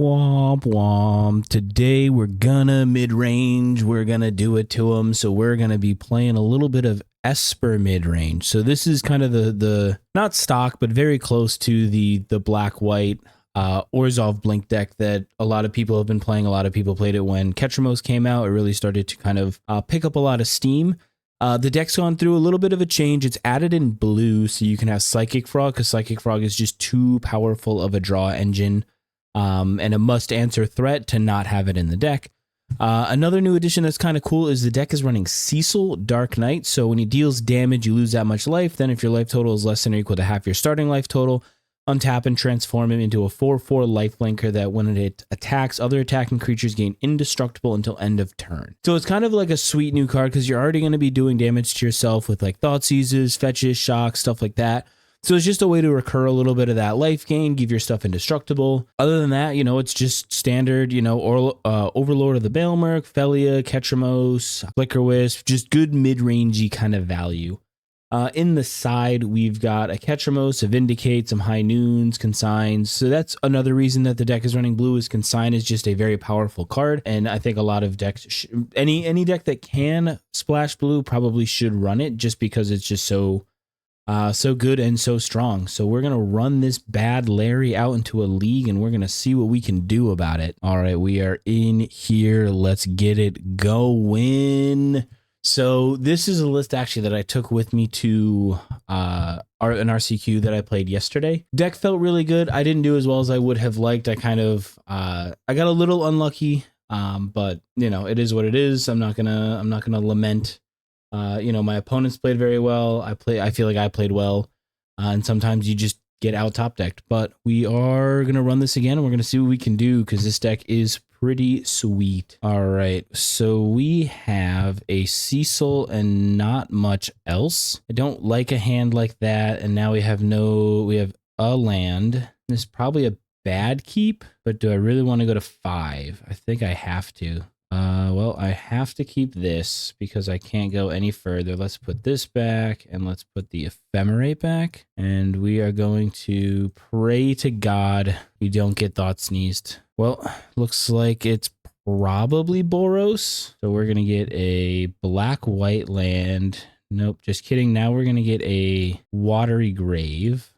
Womp womp. Today we're gonna mid-range. We're gonna do it to them. So we're gonna be playing a little bit of Esper Midrange. So this is kind of the not stock, but very close to the black-white Orzhov Blink deck that a lot of people have been playing. A lot of people played it when Ketramose came out. It really started to kind of pick up a lot of steam. The deck's gone through a little bit of a change. It's added in blue, so you can have Psychic Frog, because Psychic Frog is just too powerful of a draw engine. And a must-answer threat to not have it in the deck. Another new addition that's kind of cool is the deck is running Cecil Dark Knight. So when he deals damage, you lose that much life. Then if your life total is less than or equal to half your starting life total, untap and transform him into a 4/4 lifelinker that when it attacks, other attacking creatures gain indestructible until end of turn. So it's kind of like a sweet new card because you're already going to be doing damage to yourself with like Thoughtseizes, Fetches, Shocks, stuff like that. So it's just a way to recur a little bit of that life gain, give your stuff indestructible. Other than that, you know, it's just standard, you know, Overlord of the Balemurk, Phelia, Ketramose, Flickerwisp, just good mid-rangey kind of value. In the side, we've got a Ketramose, a Vindicate, some High Noons, Consigns. So that's another reason that the deck is running blue, is Consign is just a very powerful card. And I think a lot of decks, any deck that can splash blue probably should run it, just because it's just so good and so strong. So we're going to run this bad Larry out into a league and we're going to see what we can do about it. All right, we are in here. Let's get it going. So this is a list actually that I took with me to an RCQ that I played yesterday. Deck felt really good. I didn't do as well as I would have liked. I kind of, I got a little unlucky, but you know, it is what it is. I'm not gonna lament. You know, my opponents played very well. I feel like I played well. And sometimes you just get out top decked. But we are going to run this again and we're going to see what we can do because this deck is pretty sweet. All right. So we have a Cecil and not much else. I don't like a hand like that. And now we have a land. This is probably a bad keep, but do I really want to go to 5? I think I have to. Well, I have to keep this because I can't go any further. Let's put this back and let's put the Ephemerate back. And we are going to pray to God we don't get thought sneezed. Well, looks like it's probably Boros. So we're going to get a black-white land. Nope, just kidding. Now we're going to get a Watery Grave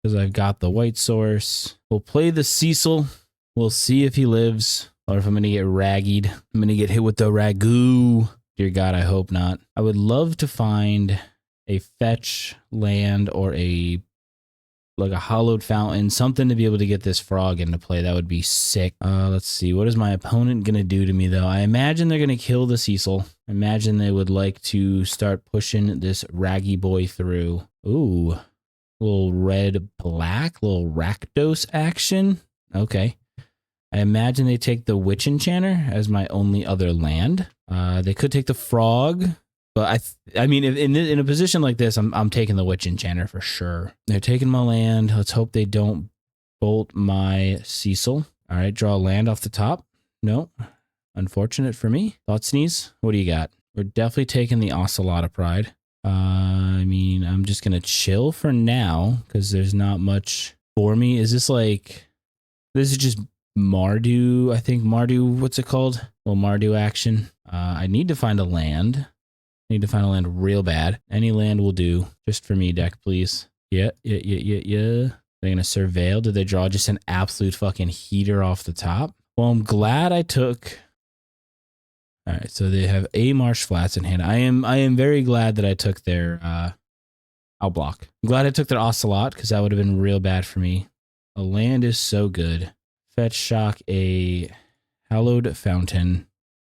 because I've got the white source. We'll play the Cecil. We'll see if he lives. Or if I'm going to get raggied, I'm going to get hit with the ragu. Dear God, I hope not. I would love to find a fetch land or a Hallowed Fountain, something to be able to get this frog into play. That would be sick. Let's see. What is my opponent going to do to me, though? I imagine they're going to kill the Cecil. I imagine they would like to start pushing this raggy boy through. Ooh, little red-black, little Rakdos action. Okay. I imagine they take the Witch Enchanter as my only other land. They could take the Frog, but I mean, if in a position like this, I'm taking the Witch Enchanter for sure. They're taking my land. Let's hope they don't bolt my Cecil. All right, draw a land off the top. No, unfortunate for me. Thought sneeze. What do you got? We're definitely taking the Ocelot of Pride. I mean, I'm just gonna chill for now because there's not much for me. Is this like? This is just Mardu, I think Mardu, what's it called? Well, Mardu action. I need to find a land. I need to find a land real bad. Any land will do. Just for me, deck, please. Yeah. They're going to surveil. Did they draw just an absolute fucking heater off the top? Well, I'm glad I took... All right, so they have a Marsh Flats in hand. I am very glad that I took their outblock. I'm glad I took their Ocelot because that would have been real bad for me. A land is so good. Fetch, shock, a Hallowed Fountain,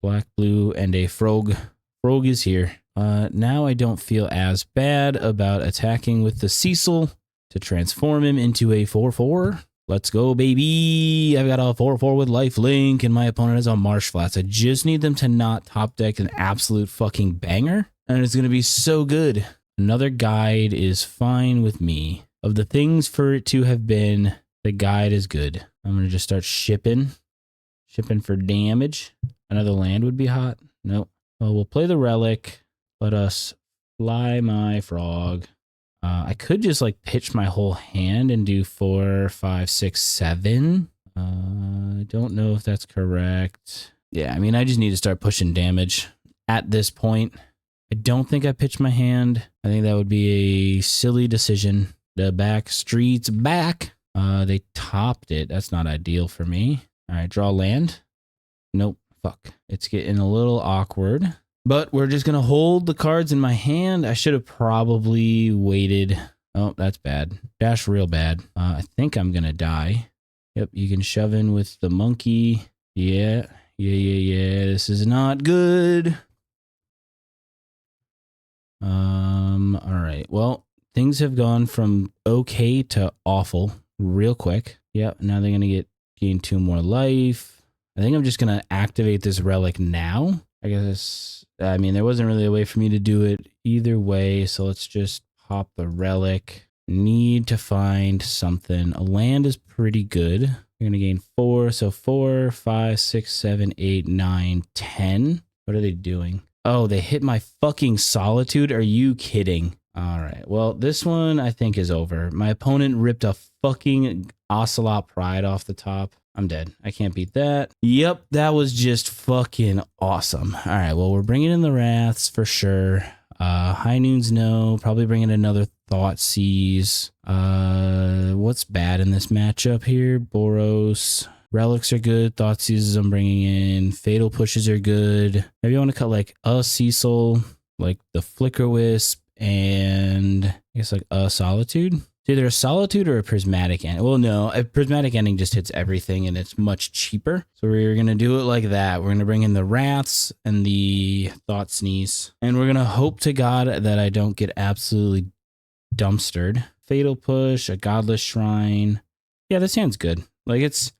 black, blue, and a frog. Frog is here. Now I don't feel as bad about attacking with the Cecil to transform him into a 4/4. Let's go, baby. I've got a 4/4 with lifelink, and my opponent has a Marsh Flats. I just need them to not top deck an absolute fucking banger, and it's going to be so good. Another guide is fine with me. Of the things for it to have been, the guide is good. I'm going to just start shipping for damage. Another land would be hot. Nope. Well, we'll play the relic. Let us fly my frog. I could just like pitch my whole hand and do 4, 5, 6, 7. I don't know if that's correct. Yeah, I mean, I just need to start pushing damage at this point. I don't think I pitched my hand. I think that would be a silly decision. The back street's back. They topped it. That's not ideal for me. All right, draw land. Nope. Fuck. It's getting a little awkward. But we're just going to hold the cards in my hand. I should have probably waited. Oh, that's bad. Dash real bad. I think I'm going to die. Yep, you can shove in with the monkey. Yeah. This is not good. All right. Well, things have gone from okay to awful real quick. Yep, now they're going to gain 2 more life. I think I'm just going to activate this relic now. I guess, I mean, there wasn't really a way for me to do it either way, so let's just pop the relic. Need to find something. A land is pretty good. You're going to gain 4, so 4, 5, 6, 7, 8, 9, 10. What are they doing? Oh, they hit my fucking Solitude? Are you kidding? All right. Well, this one I think is over. My opponent ripped a fucking Ocelot Pride off the top. I'm dead. I can't beat that. Yep, that was just fucking awesome. All right, well, we're bringing in the Wraths for sure. High Noons, no. Probably bringing another Thoughtseize. What's bad in this matchup here? Boros. Relics are good. Thoughtseizes I'm bringing in. Fatal Pushes are good. Maybe I want to cut like a Cecil, like the Flickerwisp, and I guess like a Solitude. It's either a Solitude or a Prismatic Ending. Well, no, a Prismatic Ending just hits everything and it's much cheaper. So we're going to do it like that. We're going to bring in the Wraths and the Thought Sneeze. And we're going to hope to God that I don't get absolutely dumpstered. Fatal Push, a Godless Shrine. Yeah, this hand's good. Like it's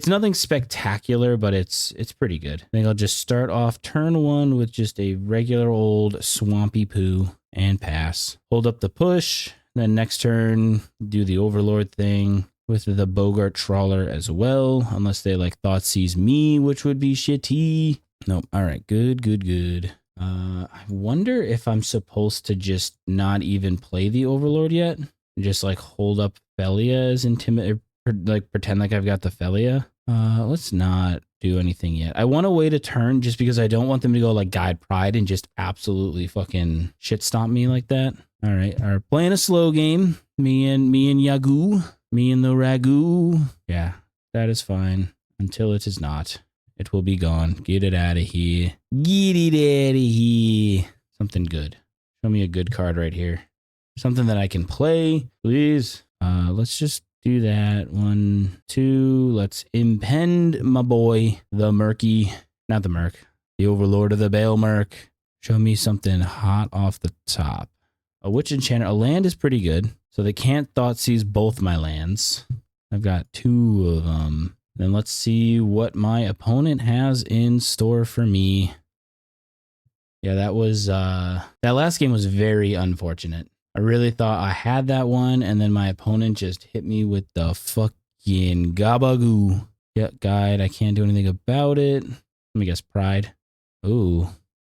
nothing spectacular, but it's pretty good. I think I'll just start off turn 1 with just a regular old Swampy Poo and pass. Hold up the push. Then next turn, do the Overlord thing with the Boggart Trawler as well. Unless they like Thoughtseize me, which would be shitty. Nope. All right. Good. I wonder if I'm supposed to just not even play the Overlord yet. And just like hold up Phelia as like pretend like I've got the Phelia. Let's not do anything yet. I want to wait a turn just because I don't want them to go like Guide Pride and just absolutely fucking shit stomp me like that. All right, playing a slow game. Me and Yagoo. Me and the Ragu. Yeah, that is fine until it is not. It will be gone. Get it out of here. Get it out of here. Something good. Show me a good card right here. Something that I can play, please. Let's just do that. 1, 2. Let's impend my boy, the Murky. Not the Merc. The Overlord of the Balemurk. Show me something hot off the top. A Witch Enchanter. A land is pretty good. So they can't Thoughtseize both my lands. I've got 2 of them. Then let's see what my opponent has in store for me. Yeah, that was that last game was very unfortunate. I really thought I had that one, and then my opponent just hit me with the fucking gabagoo. Yeah, guide. I can't do anything about it. Let me guess, Pride. Ooh.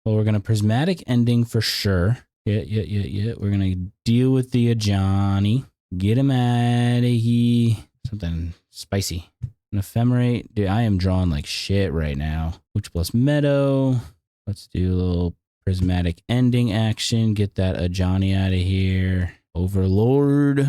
Well, we're gonna Prismatic Ending for sure. Yeah. We're gonna deal with the Ajani. Get him out of here. Something spicy. An Ephemerate. Dude, I am drawing like shit right now. Witch plus Meadow. Let's do a little Prismatic Ending action. Get that Ajani out of here. Overlord.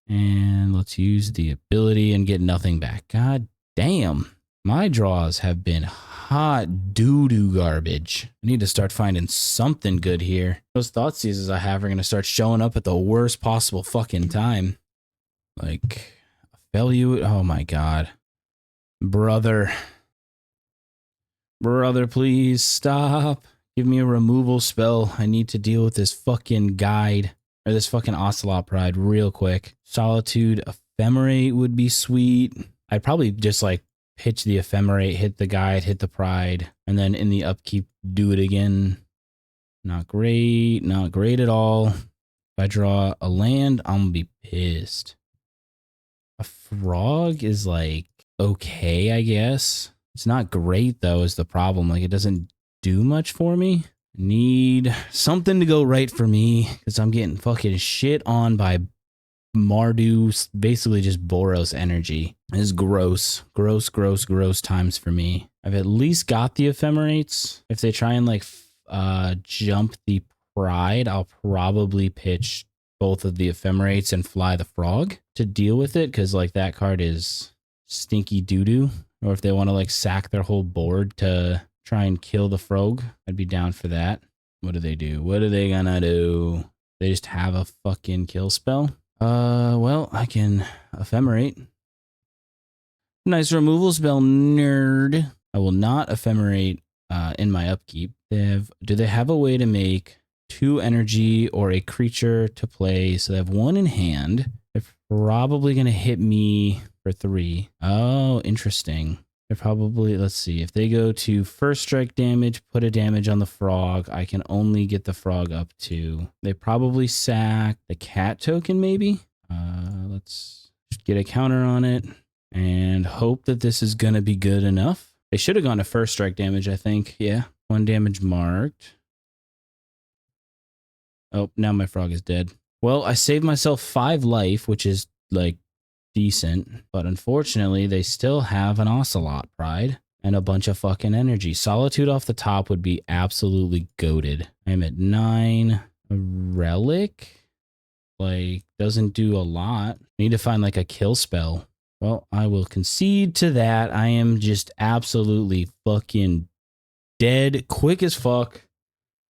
And let's use the ability and get nothing back. God damn. My draws have been hot doo-doo garbage. I need to start finding something good here. Those Thoughtseizes I have are going to start showing up at the worst possible fucking time. Like, Phelia. Oh my God. Brother, please stop. Give me a removal spell. I need to deal with this fucking guide. Or this fucking Ocelot Pride real quick. Solitude Ephemerate would be sweet. I'd probably just like pitch the Ephemerate, hit the guide, hit the Pride, and then in the upkeep do it again. Not great. Not great at all. If I draw a land, I'm gonna be pissed. A frog is like okay, I guess. It's not great though is the problem. Like it doesn't do much for me. Need something to go right for me because I'm getting fucking shit on by Mardu, basically just Boros energy. This is gross. Gross, gross, gross times for me. I've at least got the Ephemerates. If they try and like jump the Pride, I'll probably pitch both of the Ephemerates and fly the Frog to deal with it, because like that card is stinky doo-doo. Or if they want to like sack their whole board to try and kill the Frog, I'd be down for that. What do they do? What are they gonna do? They just have a fucking kill spell? Well, I can Ephemerate. Nice removal spell, nerd. I will not Ephemerate in my upkeep. Do they have a way to make 2 energy or a creature to play? So they have 1 in hand. They're probably going to hit me for 3. Oh, interesting. They're probably, let's see, if they go to first strike damage, put a damage on the Frog, I can only get the Frog up to. They probably sack the cat token, maybe. Let's get a counter on it and hope that this is going to be good enough. They should have gone to first strike damage, I think. Yeah. 1 damage marked. Oh, now my Frog is dead. Well, I saved myself 5 life, which is like decent. But unfortunately, they still have an Ocelot Pride and a bunch of fucking energy. Solitude off the top would be absolutely goated. I'm at 9. A Relic? Like, doesn't do a lot. Need to find like a kill spell. Well, I will concede to that. I am just absolutely fucking dead quick as fuck.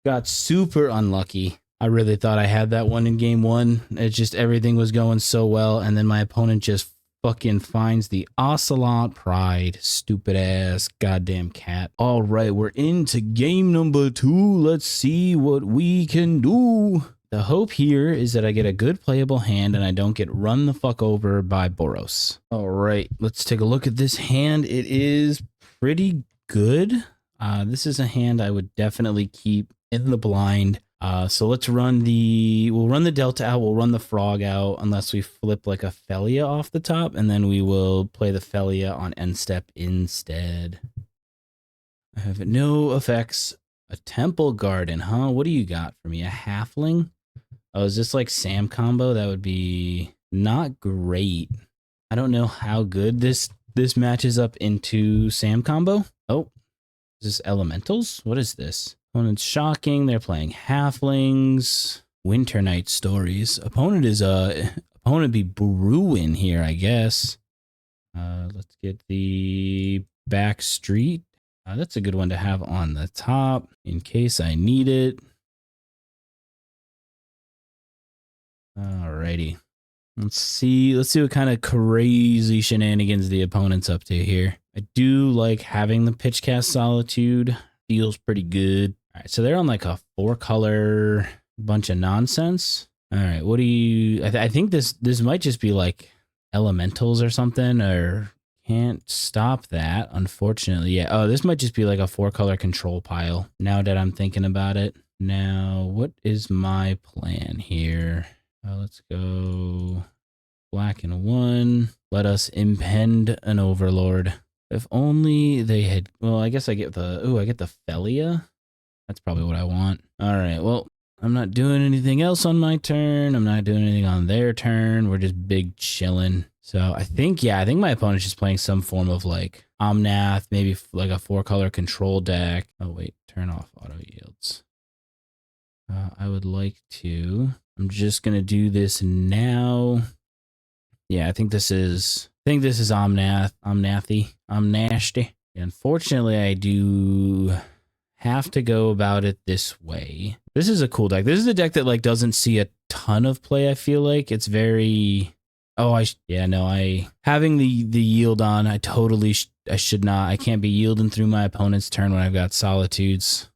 Got super unlucky. I really thought I had that one in game 1. It just, everything was going so well. And then my opponent just fucking finds the Ocelot Pride. Stupid ass goddamn cat. All right, we're into game number 2. Let's see what we can do. The hope here is that I get a good playable hand and I don't get run the fuck over by Boros. All right, let's take a look at this hand. It is pretty good. This is a hand I would definitely keep in the blind. So let's run we'll run the Delta out, we'll run the Frog out, unless we flip like a Phelia off the top, and then we will play the Phelia on end step instead. I have no effects. A Temple Garden, huh? What do you got for me? A Halfling? Oh, is this like Sam combo? That would be not great. I don't know how good this matches up into Sam combo. Oh, is this Elementals? What is this? Opponent's shocking. They're playing Halflings. Winter Night Stories. Opponent be brewing here, I guess. Let's get the back street. That's a good one to have on the top in case I need it. Alrighty. Let's see what kind of crazy shenanigans the opponent's up to here. I do like having the Pitchcast Solitude. Feels pretty good. All right, so they're on like a 4-color bunch of nonsense. All right, what do you... I think this might just be like Elementals or something, or... Can't stop that, unfortunately. Yeah, oh, this might just be like a 4-color control pile, now that I'm thinking about it. Now, what is my plan here? Let's go black and 1. Let us impend an Overlord. If only they had... Well, I guess I get the... Ooh, I get the Phelia? That's probably what I want. All right, well, I'm not doing anything else on my turn. I'm not doing anything on their turn. We're just big chilling. So I think my opponent's just playing some form of like Omnath, maybe like a 4-color control deck. Oh, wait, turn off auto yields. I would like to... I'm just going to do this now. Yeah, I think this is Omnath. Omnasty. Unfortunately, I do have to go about it this way. This is a cool deck. This is a deck that like doesn't see a ton of play, I feel like. It's very... Oh, having the yield on, I should not. I can't be yielding through my opponent's turn when I've got Solitudes.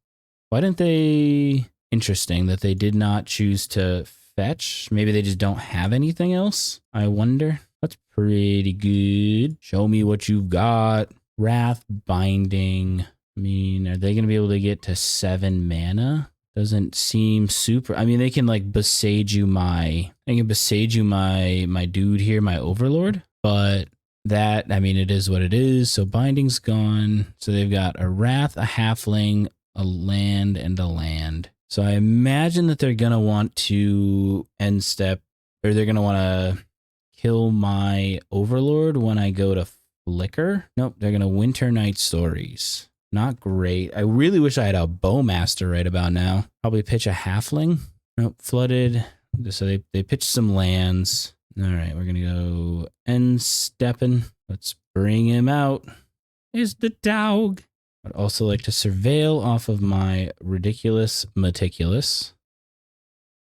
Why didn't they... Interesting that they did not choose to fetch. Maybe they just don't have anything else, I wonder. That's pretty good. Show me what you've got. Wrath Binding. I mean, are they going to be able to get to 7 mana? Doesn't seem super... I mean, they can like besage you my dude here, my Overlord. But that, I mean, it is what it is. So Binding's gone. So they've got a Wrath, a Halfling, a land, and a land. So I imagine that they're going to want to end step, or they're going to want to kill my Overlord when I go to Flicker. Nope, they're going to Winter Night Stories. Not great. I really wish I had a Bowmaster right about now. Probably pitch a Halfling. Nope, Flooded. So they pitched some lands. All right, we're going to go end stepping. Let's bring him out. Is the dog. I'd also like to surveil off of my ridiculous Meticulous.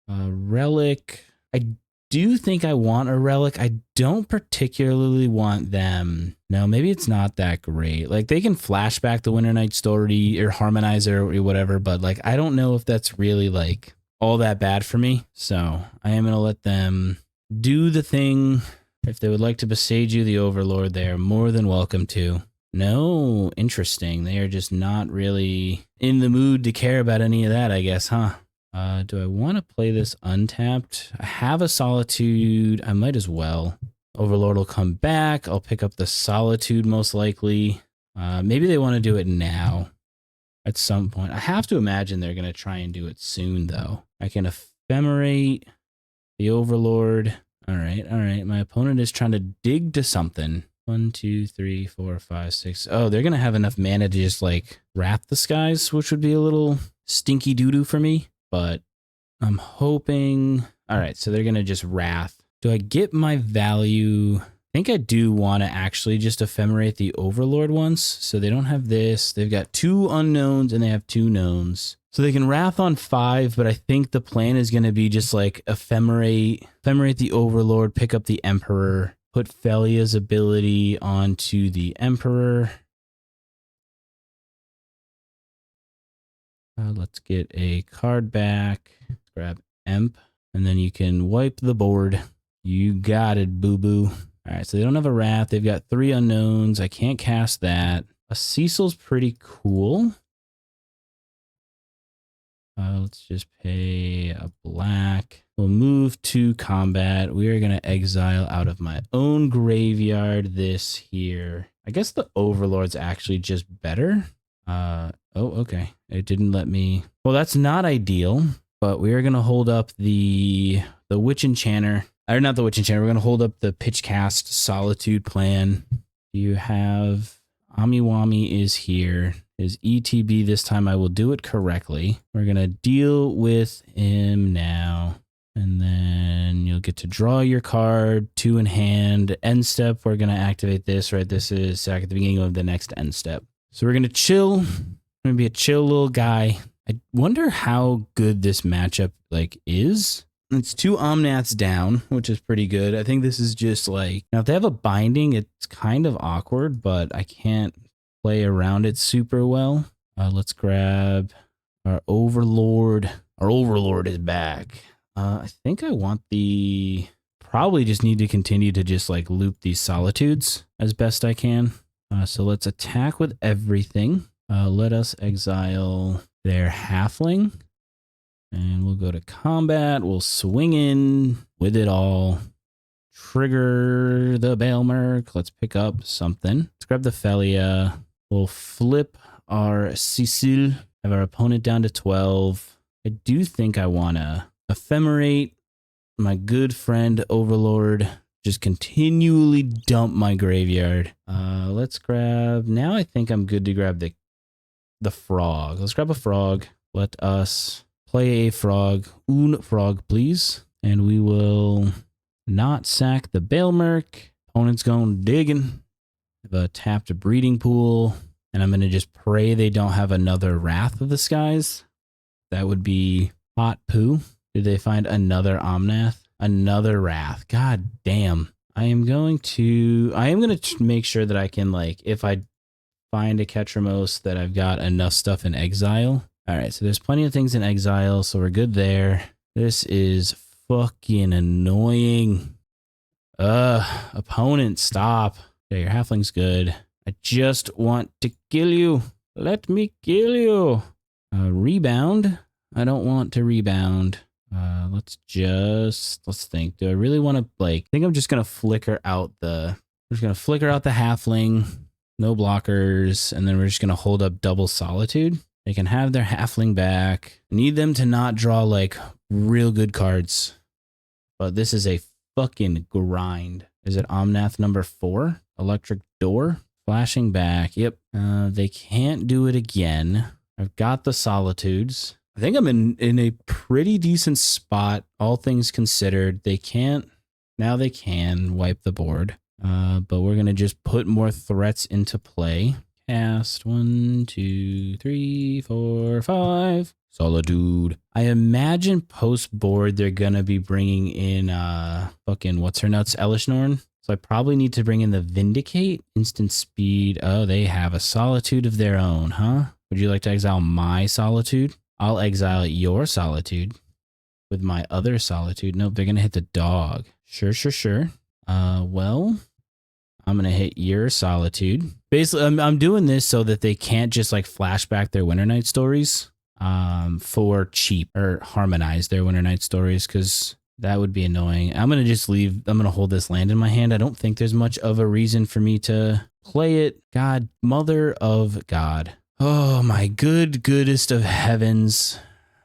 Relic. I do think I want a Relic. I don't particularly want them. No, maybe it's not that great. Like, they can flashback the Winter Night Story or Harmonizer or whatever, but like, I don't know if that's really like all that bad for me. So I am going to let them do the thing. If they would like to besage you, the Overlord, they are more than welcome to. No, interesting. They are just not really in the mood to care about any of that, I guess, huh? Do I want to play this untapped? I have a Solitude. I might as well. Overlord will come back. I'll pick up the Solitude most likely. Maybe they want to do it now at some point. I have to imagine they're going to try and do it soon, though. I can Ephemerate the Overlord. All right, all right. My opponent is trying to dig to something. 1, 2, 3, 4, 5, 6. Oh, they're going to have enough mana to just like Wrath the Skies, which would be a little stinky doo-doo for me. But I'm hoping... All right, so they're going to just Wrath. Do I get my value? I think I do want to actually just Ephemerate the Overlord once. So they don't have this. They've got 2 unknowns and they have 2 knowns. So they can Wrath on 5, but I think the plan is going to be just like Ephemerate the Overlord, pick up the Emperor, put Phelia's ability onto the Emperor. Let's get a card back. Grab Emp, and then you can wipe the board. You got it, boo-boo. All right, so they don't have a Wrath. They've got 3 unknowns. I can't cast that. A Cecil's pretty cool. Let's just pay a black. We'll move to combat. We are going to exile out of my own graveyard this here. I guess the Overlord's actually just better. Oh, okay. It didn't let me... Well, that's not ideal, but we are going to hold up the Witch Enchanter. Or not the Witch Enchanter. We're going to hold up the Pitchcast Solitude plan. You have... Amiwami is here. His ETB this time I will do it correctly. We're going to deal with him now. And then you'll get to draw your card, 2 in hand. End step, we're going to activate this, right? This is sack at the beginning of the next end step. So we're going to chill. I'm going to be a chill little guy. I wonder how good this matchup like is. It's 2 Omnaths down, which is pretty good. I think this is just like... Now, if they have a binding, it's kind of awkward, but I can't play around it super well. Let's grab our Overlord. Our Overlord is back. I think I want the... Probably just need to continue to just like loop these Solitudes as best I can. So let's attack with everything. Let us exile their Halfling. And we'll go to combat. We'll swing in with it all. Trigger the Balemurk. Let's pick up something. Let's grab the Phelia. We'll flip our Cecil. Have our opponent down to 12. I do think I want to Ephemerate my good friend Overlord. Just continually dump my graveyard. Let's grab... Now I think I'm good to grab the frog. Let's grab a frog. Let us play a frog. Un frog, please. And we will not sack the Balemurk. Opponent's going digging. Have a tapped breeding pool. And I'm going to just pray they don't have another Wrath of the Skies. That would be hot poo. Did they find another Omnath? Another Wrath. God damn. I am going to make sure that I can, like, if I find a Ketramose, that I've got enough stuff in exile. All right, so there's plenty of things in exile, so we're good there. This is fucking annoying. Opponent, stop. Okay, your Halfling's good. I just want to kill you. Let me kill you. Rebound. I don't want to rebound. Let's think. Do I really want to, like, I think I'm just going to flicker out the Halfling, no blockers, and then we're just going to hold up double Solitude. They can have their Halfling back. I need them to not draw, like, real good cards. But this is a fucking grind. Is it Omnath number 4? Electric Door? Flashing back. Yep. They can't do it again. I've got the Solitudes. I think I'm in a pretty decent spot, all things considered. They can't. Now they can wipe the board. But we're going to just put more threats into play. Cast 1, 2, 3, 4, 5. Solitude. I imagine post board they're going to be bringing in fucking what's her nuts, Elishnorn. So I probably need to bring in the Vindicate. Instant speed. Oh, they have a Solitude of their own, huh? Would you like to exile my Solitude? I'll exile your Solitude with my other Solitude. Nope, they're going to hit the dog. Sure. Well, I'm going to hit your Solitude. Basically, I'm doing this so that they can't just like flashback their Winter Night stories for cheap, or harmonize their Winter Night stories, because that would be annoying. I'm going to just leave. I'm going to hold this land in my hand. I don't think there's much of a reason for me to play it. God, mother of God. Oh my goodest of heavens.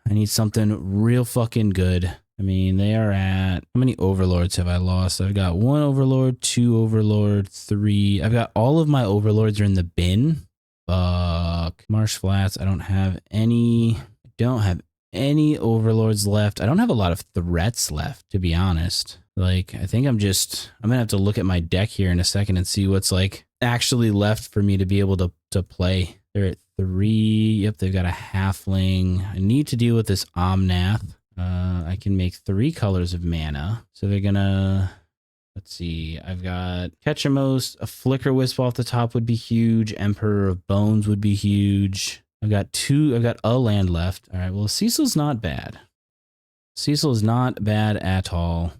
I need something real fucking good. I mean, they are at, how many Overlords have I lost? I've got 1 Overlord, 2 Overlord, 3. I've got all of my Overlords are in the bin. Fuck. Marsh Flats. I don't have any Overlords left. I don't have a lot of threats left, to be honest. Like, I think I'm gonna have to look at my deck here in a second and see what's like actually left for me to be able to play. They're at 3. Yep, they've got a Halfling. I need to deal with this Omnath. I can make 3 colors of mana. So they're gonna, let's see, I've got Ketramose, a Flickerwisp off the top would be huge. Emperor of Bones would be huge. I've got a land left. All right, well, Cecil's not bad. Cecil is not bad at all.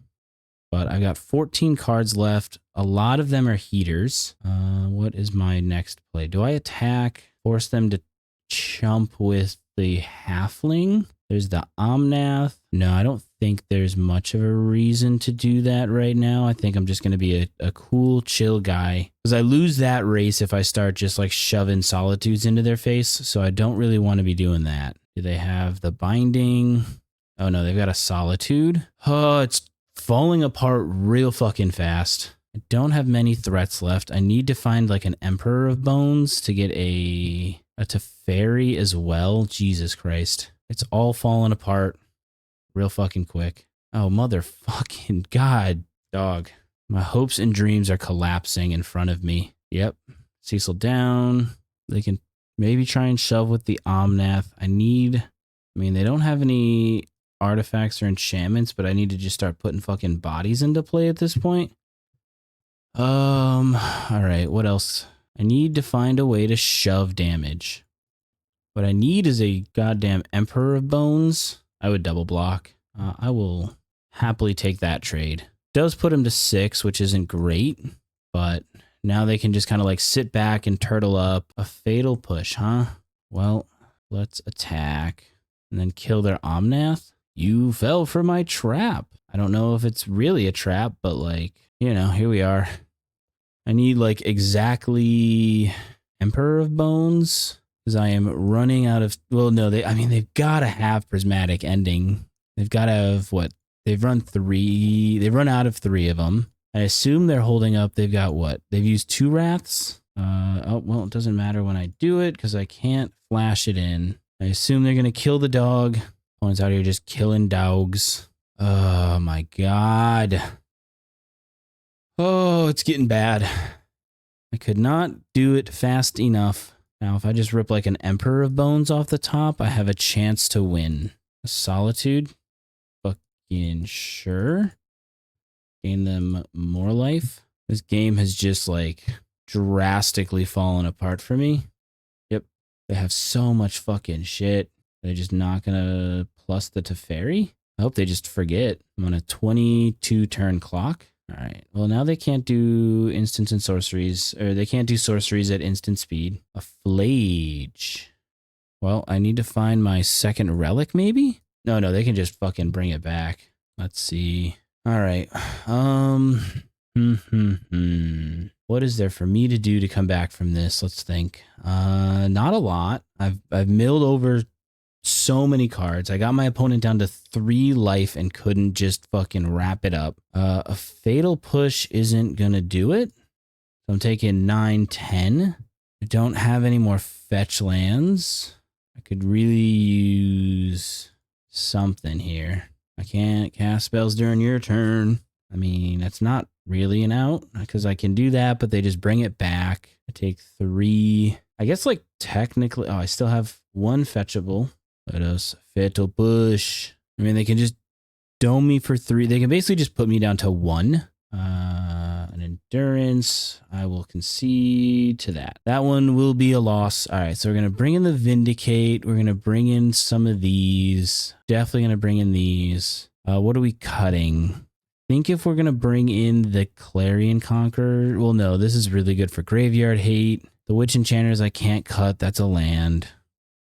But I've got 14 cards left. A lot of them are heaters. What is my next play? Do I attack? Force them to chump with the Halfling? There's the Omnath. No, I don't think there's much of a reason to do that right now. I think I'm just going to be a cool, chill guy. Because I lose that race if I start just like shoving Solitudes into their face. So I don't really want to be doing that. Do they have the Binding? Oh no, they've got a Solitude. Oh, it's falling apart real fucking fast. I don't have many threats left. I need to find like an Emperor of Bones to get a Teferi as well. Jesus Christ. It's all falling apart real fucking quick. Oh, motherfucking God, dog. My hopes and dreams are collapsing in front of me. Yep. Cecil down. They can maybe try and shove with the Omnath. I mean, they don't have any artifacts or enchantments, but I need to just start putting fucking bodies into play at this point. All right, what else? I need to find a way to shove damage. What I need is a goddamn Emperor of Bones. I would double block. I will happily take that trade. Does put him to 6, which isn't great, but now they can just kind of like sit back and turtle up. A Fatal Push, huh? Well, let's attack and then kill their Omnath. You fell for my trap. I don't know if it's really a trap, but like, you know, here we are. I need like exactly Emperor of Bones. Because I am running out of, well, no, they've got to have Prismatic Ending. They've got to have, what? They've run out of 3 of them. I assume they're holding up, they've got what? They've used 2 Wraths? Oh, well, it doesn't matter when I do it, because I can't flash it in. I assume they're going to kill the dog. Opponent's out here just killing dogs. Oh, my God. Oh, it's getting bad. I could not do it fast enough. Now, if I just rip like an Emperor of Bones off the top, I have a chance to win. A Solitude? Fucking sure. Gain them more life. This game has just like drastically fallen apart for me. Yep. They have so much fucking shit. They're just not gonna plus the Teferi? I hope they just forget. I'm on a 22 turn clock. All right. Well, now they can't do instants and sorceries, or they can't do sorceries at instant speed. A Flage. Well, I need to find my second relic, maybe? No, they can just fucking bring it back. Let's see. All right. What is there for me to do to come back from this? Let's think. Not a lot. I've milled over so many cards. I got my opponent down to 3 life and couldn't just fucking wrap it up. A Fatal Push isn't gonna do it. So I'm taking 9, 10. I don't have any more fetch lands. I could really use something here. I can't cast spells during your turn. I mean, that's not really an out because I can do that, but they just bring it back. I take 3. I guess like technically, I still have 1 fetchable. Let us Fatal Push. I mean, they can just dome me for 3. They can basically just put me down to 1. An endurance. I will concede to that. That one will be a loss. All right, so we're going to bring in the Vindicate. We're going to bring in some of these. Definitely going to bring in these. What are we cutting? I think if we're going to bring in the Clarion Conqueror. Well, no, this is really good for Graveyard Hate. The Witch Enchanters I can't cut. That's a land.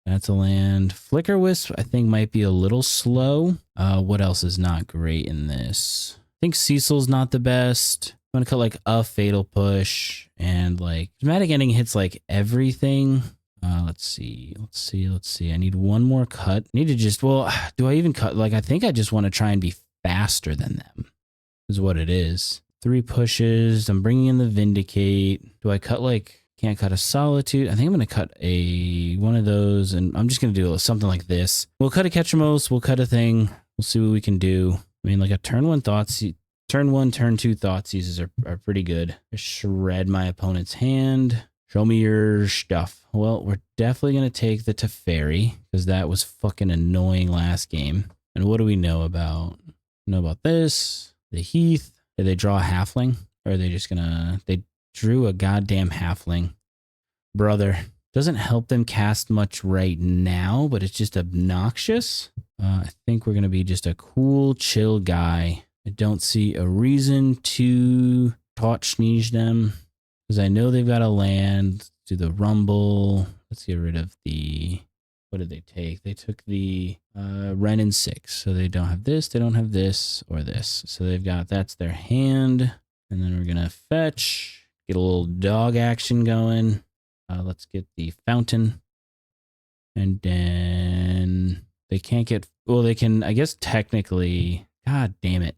That's a land. Flickerwisp I think might be a little slow. What else is not great in this? I think Cecil's not the best. I'm going to cut like a Fatal Push and like Dramatic Ending hits like everything. Let's see. I need 1 more cut. I need to just, well, do I even cut? Like, I think I just want to try and be faster than them is what it is. 3 pushes. I'm bringing in the Vindicate. Do I cut like, can't cut a Solitude? I think I'm going to cut one of those and I'm just going to do something like this. We'll cut a Ketramose. We'll cut a thing. We'll see what we can do. I mean, like a turn 1, turn 2 Thoughtseizes are pretty good. Just shred my opponent's hand. Show me your stuff. Well, we're definitely going to take the Teferi because that was fucking annoying last game. And what do we know about? Know about this? The Heath. Did they draw a halfling? Or are they just going to... They drew a goddamn halfling. Brother. Doesn't help them cast much right now, but it's just obnoxious. I think we're going to be just a cool, chill guy. I don't see a reason to sneeze them because I know they've got a land. Do the Rumble. Let's get rid of the... What did they take? They took the Wrenn and 6. So they don't have this, they don't have this, or this. So they've got... That's their hand. And then we're going to fetch. Get a little dog action going. Let's get the Fountain. And then... They can't get... Well, they can... I guess technically... God damn it.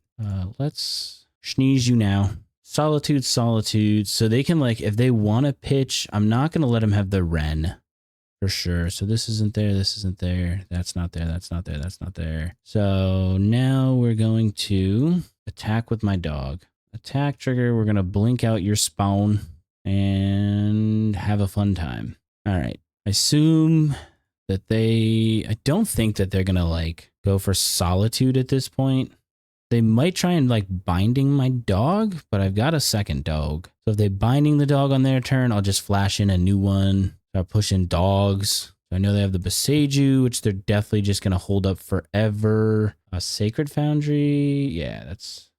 Let's sneeze you now. Solitude. So they can like... If they want to pitch... I'm not going to let them have the Wrenn. For sure. So this isn't there. This isn't there. That's not there. That's not there. That's not there. So now we're going to attack with my dog. Attack trigger. We're going to blink out your spawn. And have a fun time. All right. I assume... that I don't think that they're gonna like go for Solitude at this point. They might try and like binding my dog, but I've got a second dog. So if they binding the dog on their turn, I'll just flash in a new one. Start pushing dogs. I know they have the Boseiju, which they're definitely just gonna hold up forever. A Sacred Foundry, yeah, that's...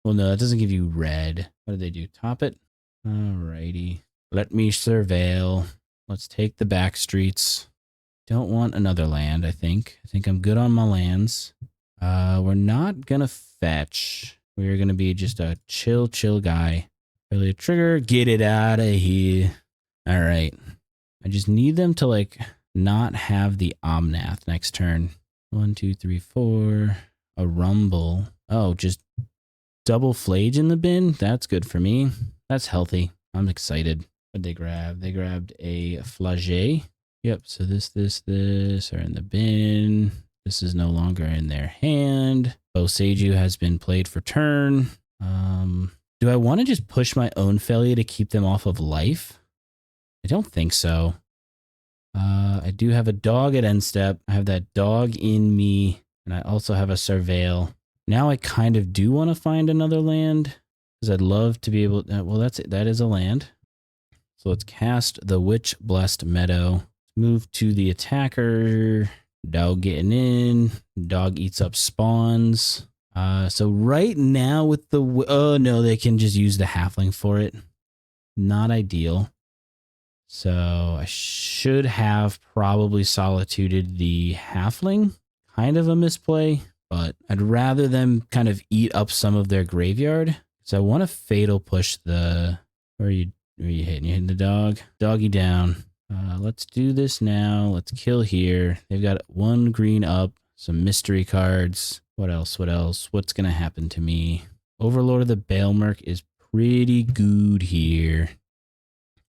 Well, no, that doesn't give you red. What do they do? Top it? Alrighty. Let me surveil. Let's take the back streets. Don't want another land, I think. I think I'm good on my lands. We're not gonna fetch. We're gonna be just a chill guy. Early trigger, get it out of here. All right. I just need them to like not have the Omnath next turn. 1, 2, 3, 4. A Rumble. Oh, just double Flage in the bin? That's good for me. That's healthy. I'm excited. What'd they grab? They grabbed a Flagey. Yep, so this are in the bin. This is no longer in their hand. Boseiju has been played for turn. Do I want to just push my own Phelia to keep them off of life? I don't think so. I do have a dog at end step. I have that dog in me, and I also have a Surveil. Now I kind of do want to find another land, because I'd love to be able... well, that's it. That is a land. So let's cast the Witch Blessed Meadow. Move to the attacker. Dog getting in. Dog eats up spawns. So right now with the... Oh, no, they can just use the halfling for it. Not ideal. So I should have probably solituded the halfling. Kind of a misplay, but I'd rather them kind of eat up some of their graveyard. So I want to fatal push the... Where are you hitting? You hitting the dog? Doggy down. Let's do this now. Let's kill here. They've got one green up, some mystery cards. What else? What else? What's going to happen to me? Overlord of the Balemurk is pretty good here.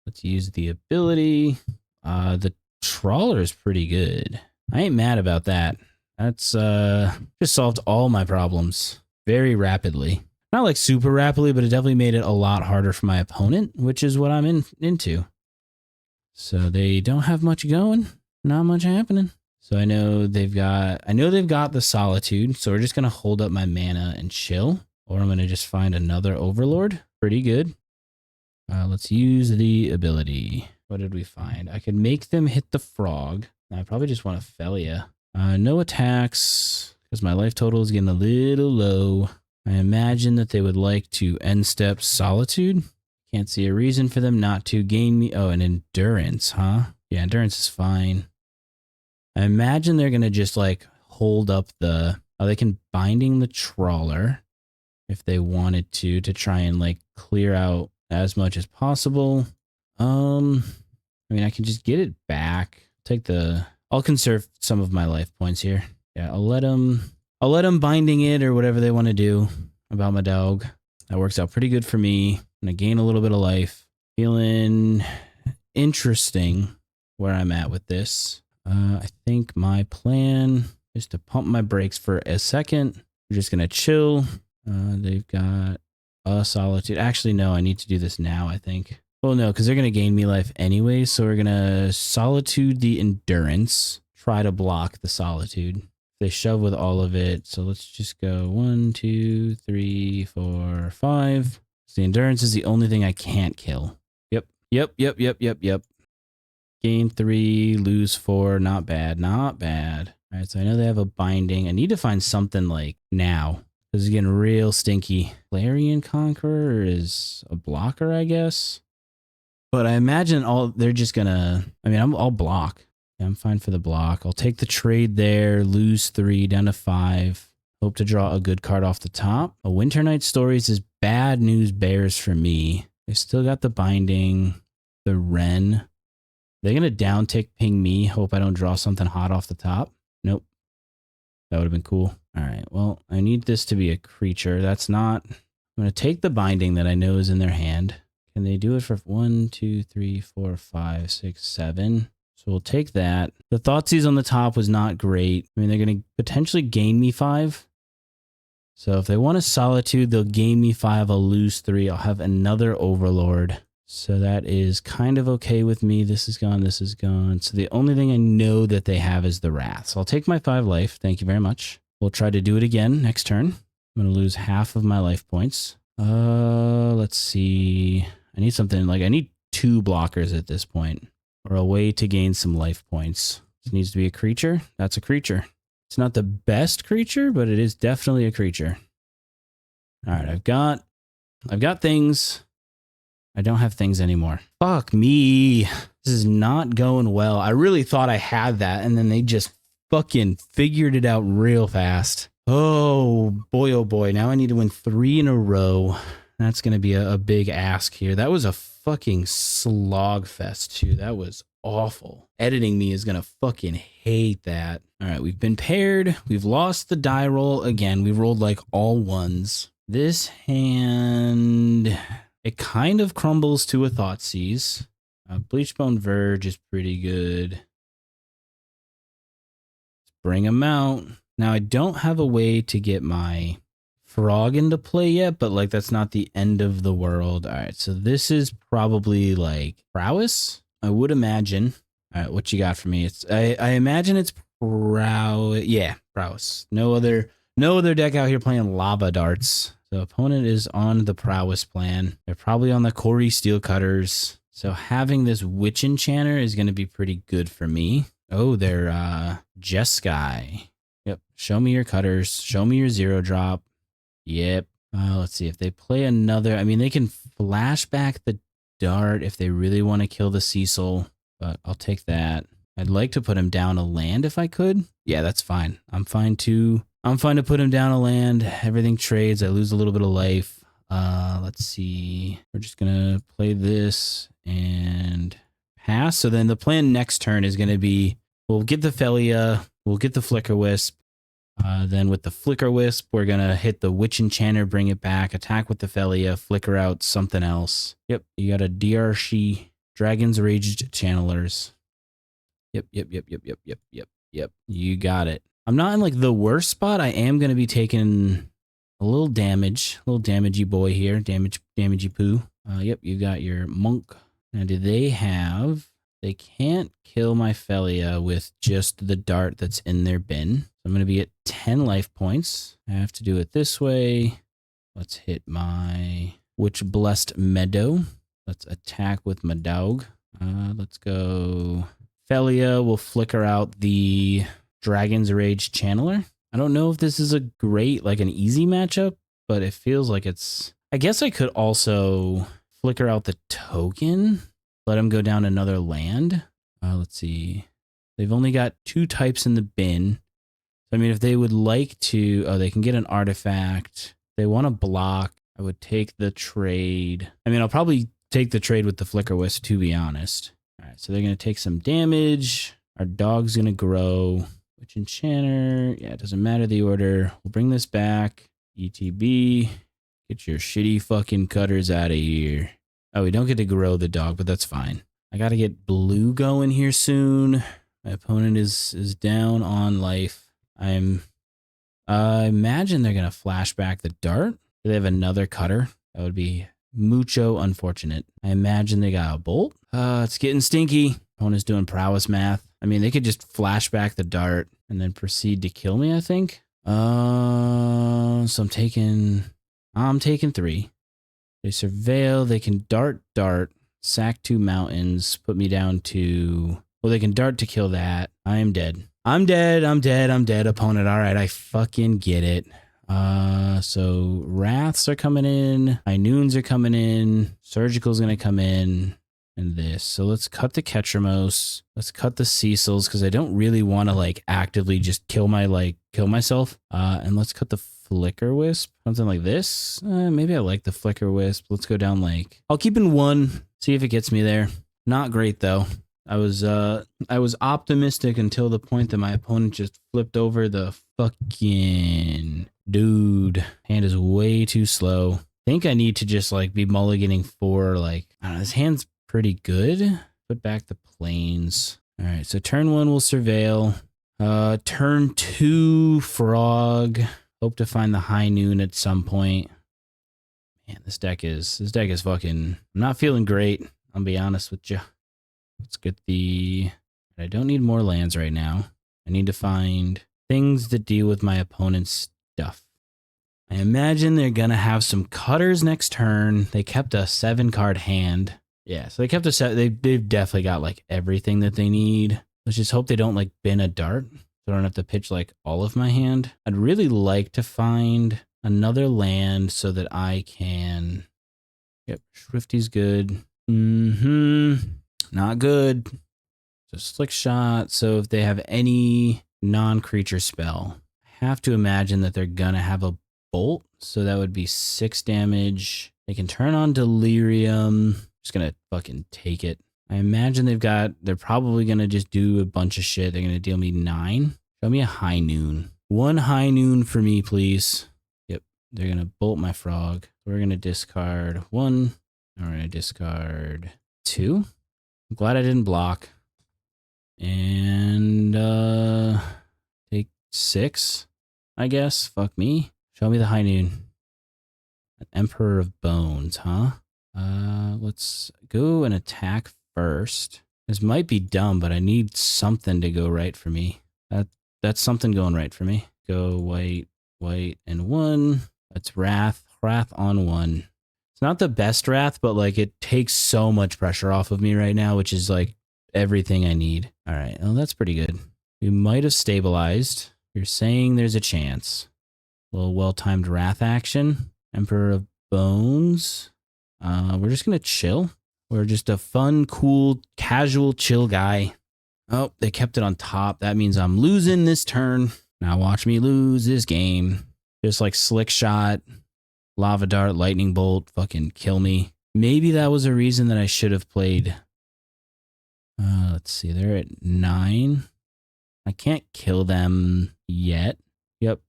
Let's use the ability. The Trawler is pretty good. I ain't mad about that. That's just solved all my problems very rapidly. Not like super rapidly, but it definitely made it a lot harder for my opponent, which is what I'm into. So they don't have much going, not much happening. So I know they've got the Solitude, so we're just gonna hold up my mana and chill, or I'm gonna just find another Overlord. Pretty good. Let's use the ability. What did we find? I could make them hit the frog. I probably just want a Phelia. No attacks, because my life total is getting a little low. I imagine that they would like to end step Solitude. Can't see a reason for them not to gain me. Oh, an Endurance, huh? Yeah, Endurance is fine. I imagine they're going to just like hold up the... Oh, they can Binding the Trawler if they wanted to try and like clear out as much as possible. I mean, I can just get it back. I'll conserve some of my life points here. Yeah, I'll let them Binding it or whatever they want to do about my dog. That works out pretty good for me. I'm going to gain a little bit of life. Feeling interesting where I'm at with this. I think my plan is to pump my brakes for a second. We're just going to chill. They've got a Solitude. Actually, no, I need to do this now, I think. Well, no, because they're going to gain me life anyway. So we're going to Solitude the Endurance. Try to block the Solitude. They shove with all of it. So let's just go 1, 2, 3, 4, 5. So the Endurance is the only thing I can't kill. Yep. Gain 3, lose 4. Not bad. All right, so I know they have a Binding. I need to find something like now. This is getting real stinky. Clarion Conqueror is a blocker, I guess. But I imagine they're just gonna... I mean, I'll block. Yeah, I'm fine for the block. I'll take the trade there, lose 3 down to 5. Hope to draw a good card off the top. A Winter Night Stories is bad news bears for me. They still got the Binding, the Wren. They're going to down tick ping me. Hope I don't draw something hot off the top. Nope. That would have been cool. All right. Well, I need this to be a creature. That's not... I'm going to take the Binding that I know is in their hand. Can they do it for 1, 2, 3, 4, 5, 6, 7? So we'll take that. The Thoughtseize on the top was not great. I mean, they're going to potentially gain me 5. So if they want a Solitude, they'll gain me 5. I'll lose 3. I'll have another Overlord. So that is kind of okay with me. This is gone. This is gone. So the only thing I know that they have is the Wrath. So I'll take my 5 life. Thank you very much. We'll try to do it again next turn. I'm going to lose half of my life points. Let's see. I need something like... I need 2 blockers at this point. Or a way to gain some life points. This needs to be a creature. That's a creature. It's not the best creature, but it is definitely a creature. All right, I've got things. I don't have things anymore. Fuck me. This is not going well. I really thought I had that, and then they just fucking figured it out real fast. Oh boy. Now I need to win 3 in a row. That's going to be a big ask here. That was a fucking slog fest too. That was awful. Editing me is going to fucking hate that. All right, we've been paired. We've lost the die roll again. We rolled like all 1s. This hand, it kind of crumbles to a Thoughtseize. Bleachbone Verge is pretty good. Let's bring him out. Now, I don't have a way to get my frog into play yet, but like that's not the end of the world. All right, so this is probably like Prowess, I would imagine. All right, what you got for me? I imagine it's Prowess. Yeah, Prowess. No other deck out here playing lava darts. So opponent is on the Prowess plan. They're probably on the Corey Steel Cutters. So having this Witch Enchanter is going to be pretty good for me. Oh, they're Jeskai. Yep. Show me your cutters. Show me your 0-drop. Yep. Let's see if they play another. I mean, they can flash back the dart if they really want to kill the Cecil, but I'll take that. I'd like to put him down a land if I could. Yeah, that's fine. I'm fine to put him down a land. Everything trades. I lose a little bit of life. Let's see. We're just going to play this and pass. So then the plan next turn is going to be, we'll get the Phelia, we'll get the Flickerwisp. Then with the Flickerwisp, we're going to hit the Witch Enchanter, bring it back, attack with the Phelia, flicker out something else. Yep, you got a DRC, Dragon's Raged Channelers. Yep. You got it. I'm not in like the worst spot. I am going to be taking a little damage, a little damagey boy here, damagey poo. Yep, you got your monk. Now, do they have? They can't kill my Phelia with just the dart that's in their bin. So I'm going to be at 10 life points. I have to do it this way. Let's hit my Witch Blessed Meadow. Let's attack with my dog. Let's go. Phelia will flicker out the Dragon's Rage Channeler. I don't know if this is a great, like an easy matchup, but it feels like it's... I guess I could also flicker out the token, let him go down another land. Let's see. They've only got 2 types in the bin. I mean, if they would like to... Oh, they can get an artifact. If they want to block, I would take the trade. I mean, I'll probably take the trade with the Flickerwisp, to be honest. All right, so they're going to take some damage. Our dog's going to grow. Witch Enchanter. Yeah, it doesn't matter the order. We'll bring this back. ETB. Get your shitty fucking cutters out of here. Oh, we don't get to grow the dog, but that's fine. I got to get blue going here soon. My opponent is down on life. I imagine they're going to flash back the dart. Do they have another cutter? That would be mucho unfortunate. I imagine they got a bolt. It's getting stinky. Opponent's doing prowess math. I mean, they could just flash back the dart and then proceed to kill me, I think. So I'm taking 3. They surveil. They can dart, sack 2 mountains, put me down to... Well, they can dart to kill that. I am dead. I'm dead, opponent. All right, I fucking get it. So Wraths are coming in. High Noons are coming in. Surgical's going to come in. And this. So let's cut the Ketramose. Let's cut the Cecils because I don't really want to like actively just kill myself. And let's cut the Flickerwisp. Something like this. Maybe I like the Flickerwisp. Let's go down like... I'll keep in 1. See if it gets me there. Not great though. I was optimistic until the point that my opponent just flipped over the fucking dude. Hand is way too slow. I think I need to just like be mulliganing for like, I don't know, this hand's pretty good. Put back the plains. All right, so turn 1 will surveil. Turn 2 frog. Hope to find the high noon at some point. Man, this deck is fucking... I'm not feeling great. I'll be honest with you. Let's get the... I don't need more lands right now. I need to find things that deal with my opponent's stuff. I imagine they're gonna have some cutters next turn. They kept a 7-card hand. Yeah, so they kept a set. They've definitely got like everything that they need. Let's just hope they don't like bin a dart, so I don't have to pitch like all of my hand. I'd really like to find another land so that I can... Yep, Swifty's good. Not good. Just Slick Shot. So if they have any non-creature spell, I have to imagine that they're gonna have a bolt. So that would be 6 damage. They can turn on Delirium. Just gonna fucking take it. I imagine they're probably gonna just do a bunch of shit. They're gonna deal me 9. Show me a high noon. 1 high noon for me, please. Yep. They're gonna bolt my frog. We're gonna discard 1. We're gonna discard 2. I'm glad I didn't block. And take 6, I guess. Fuck me. Show me the high noon. An Emperor of Bones, huh? Let's go and attack first. This might be dumb, but I need something to go right for me. That's something going right for me. Go white, and 1. That's Wrath on 1. It's not the best Wrath, but like it takes so much pressure off of me right now, which is like everything I need. All right, well, that's pretty good. We might have stabilized. You're saying there's a chance. A little well-timed Wrath action. Emperor of Bones. We're just gonna chill. We're just a fun, cool, casual, chill guy. Oh, they kept it on top. That means I'm losing this turn. Now watch me lose this game. Just like Slick Shot, Lava Dart, Lightning Bolt, fucking kill me. Maybe that was a reason that I should have played Let's see, they're at 9. I can't kill them yet. Yep.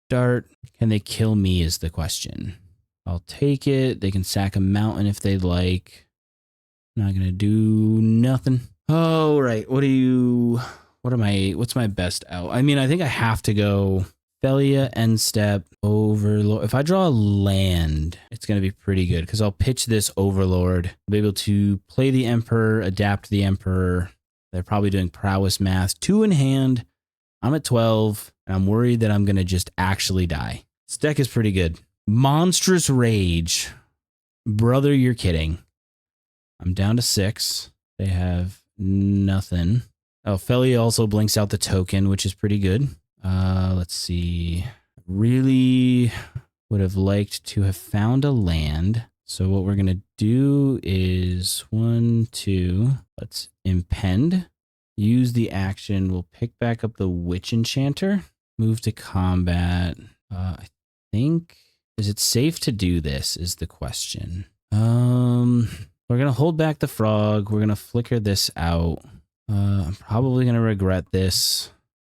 Dart. Can they kill me is the question. I'll take it. They can sack a mountain if they'd like. Not gonna do nothing. Oh, right. What's my best out? I mean, I think I have to go Phelia, end step, Overlord. If I draw a land, it's going to be pretty good because I'll pitch this Overlord. I'll be able to play the Emperor, adapt the Emperor. They're probably doing Prowess math. 2 in hand. I'm at 12, and I'm worried that I'm going to just actually die. This deck is pretty good. Monstrous Rage. Brother, you're kidding. I'm down to 6. They have nothing. Oh, Phelia also blinks out the token, which is pretty good. Let's see. Really would have liked to have found a land. So what we're going to do is 1, 2. Let's impend. Use the action. We'll pick back up the Witch Enchanter. Move to combat. I think... Is it safe to do this is the question. We're going to hold back the frog. We're going to flicker this out. I'm probably going to regret this.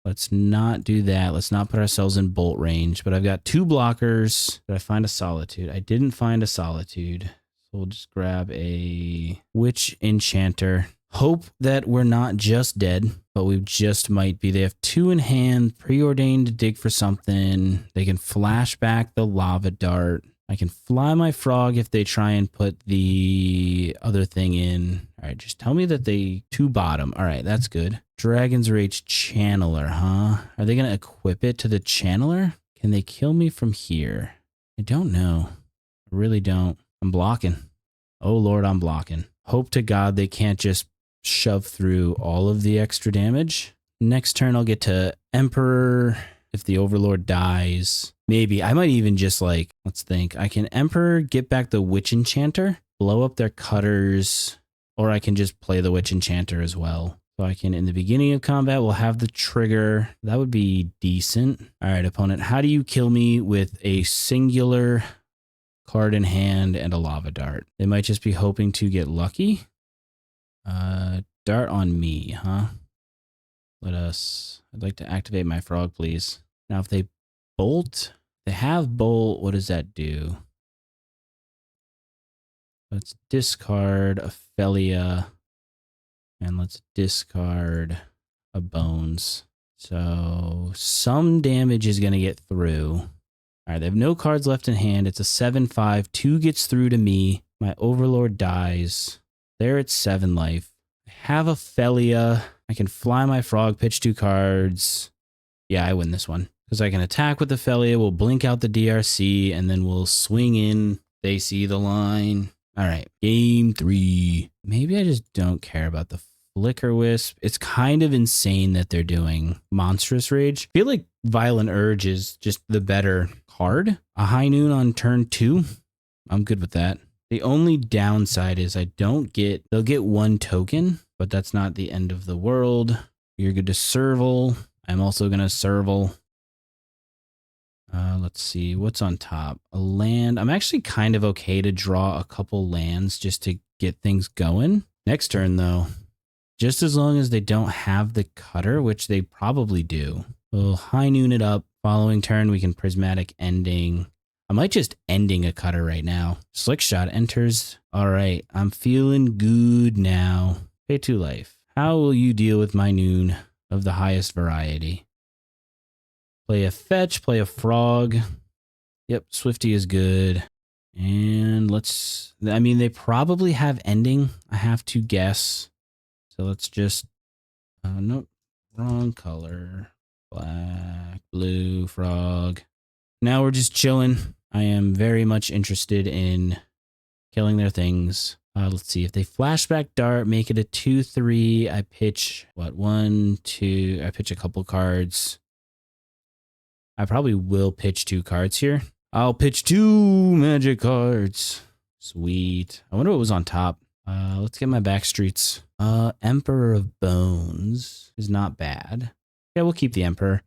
Let's not do that. Let's not put ourselves in bolt range. But I've got 2 blockers. Did I find a Solitude? I didn't find a Solitude. So we'll just grab a Witch Enchanter. Hope that we're not just dead, but we just might be. They have 2 in hand, preordained to dig for something. They can flash back the Lava Dart. I can fly my frog if they try and put the other thing in. All right, just tell me that they 2 bottom. All right, that's good. Dragon's Rage Channeler, huh? Are they going to equip it to the Channeler? Can they kill me from here? I don't know. I really don't. I'm blocking. Oh, Lord, I'm blocking. Hope to God they can't just shove through all of the extra damage. Next turn, I'll get to Emperor. If the Overlord dies, maybe I might even just let's think. I can Emperor, get back the Witch Enchanter, blow up their cutters, or I can just play the Witch Enchanter as well. So I can, in the beginning of combat, we'll have the trigger. That would be decent. All right, opponent, how do you kill me with a singular card in hand and a Lava Dart? They might just be hoping to get lucky. Dart on me, huh? I'd like to activate my frog, please. Now, if they bolt, they have bolt, what does that do? Let's discard a Phelia, and let's discard a Bones. So some damage is going to get through. All right, they have no cards left in hand. It's a 7/5. 2 gets through to me. My Overlord dies. They're at 7 life. I have a Phelia. I can fly my frog, pitch 2 cards. Yeah, I win this one. Because I can attack with the Phelia, we'll blink out the DRC, and then we'll swing in. They see the line. All right, game 3. Maybe I just don't care about the Flickerwisp. It's kind of insane that they're doing Monstrous Rage. I feel like Violent Urge is just the better card. A High Noon on turn 2. I'm good with that. The only downside is they'll get 1 token, but that's not the end of the world. You're good to Serval. I'm also going to Serval. Let's see, what's on top? A land. I'm actually kind of okay to draw a couple lands just to get things going. Next turn, though, just as long as they don't have the cutter, which they probably do, we'll High Noon it up. Following turn, we can Prismatic Ending. I might just ending a cutter right now. Slickshot enters. All right, I'm feeling good now. Pay 2 life. How will you deal with my Noon of the highest variety? Play a fetch, play a frog. Yep, Swifty is good. And they probably have ending, I have to guess. So let's just, nope, wrong color. Black, blue, frog. Now we're just chilling. I am very much interested in killing their things. Let's see, if they flashback dart, make it a 2/3. I pitch, 1, 2, I pitch a couple cards. I probably will pitch 2 cards here. I'll pitch 2 magic cards. Sweet. I wonder what was on top. Let's get my back streets. Emperor of Bones is not bad. Yeah, we'll keep the Emperor.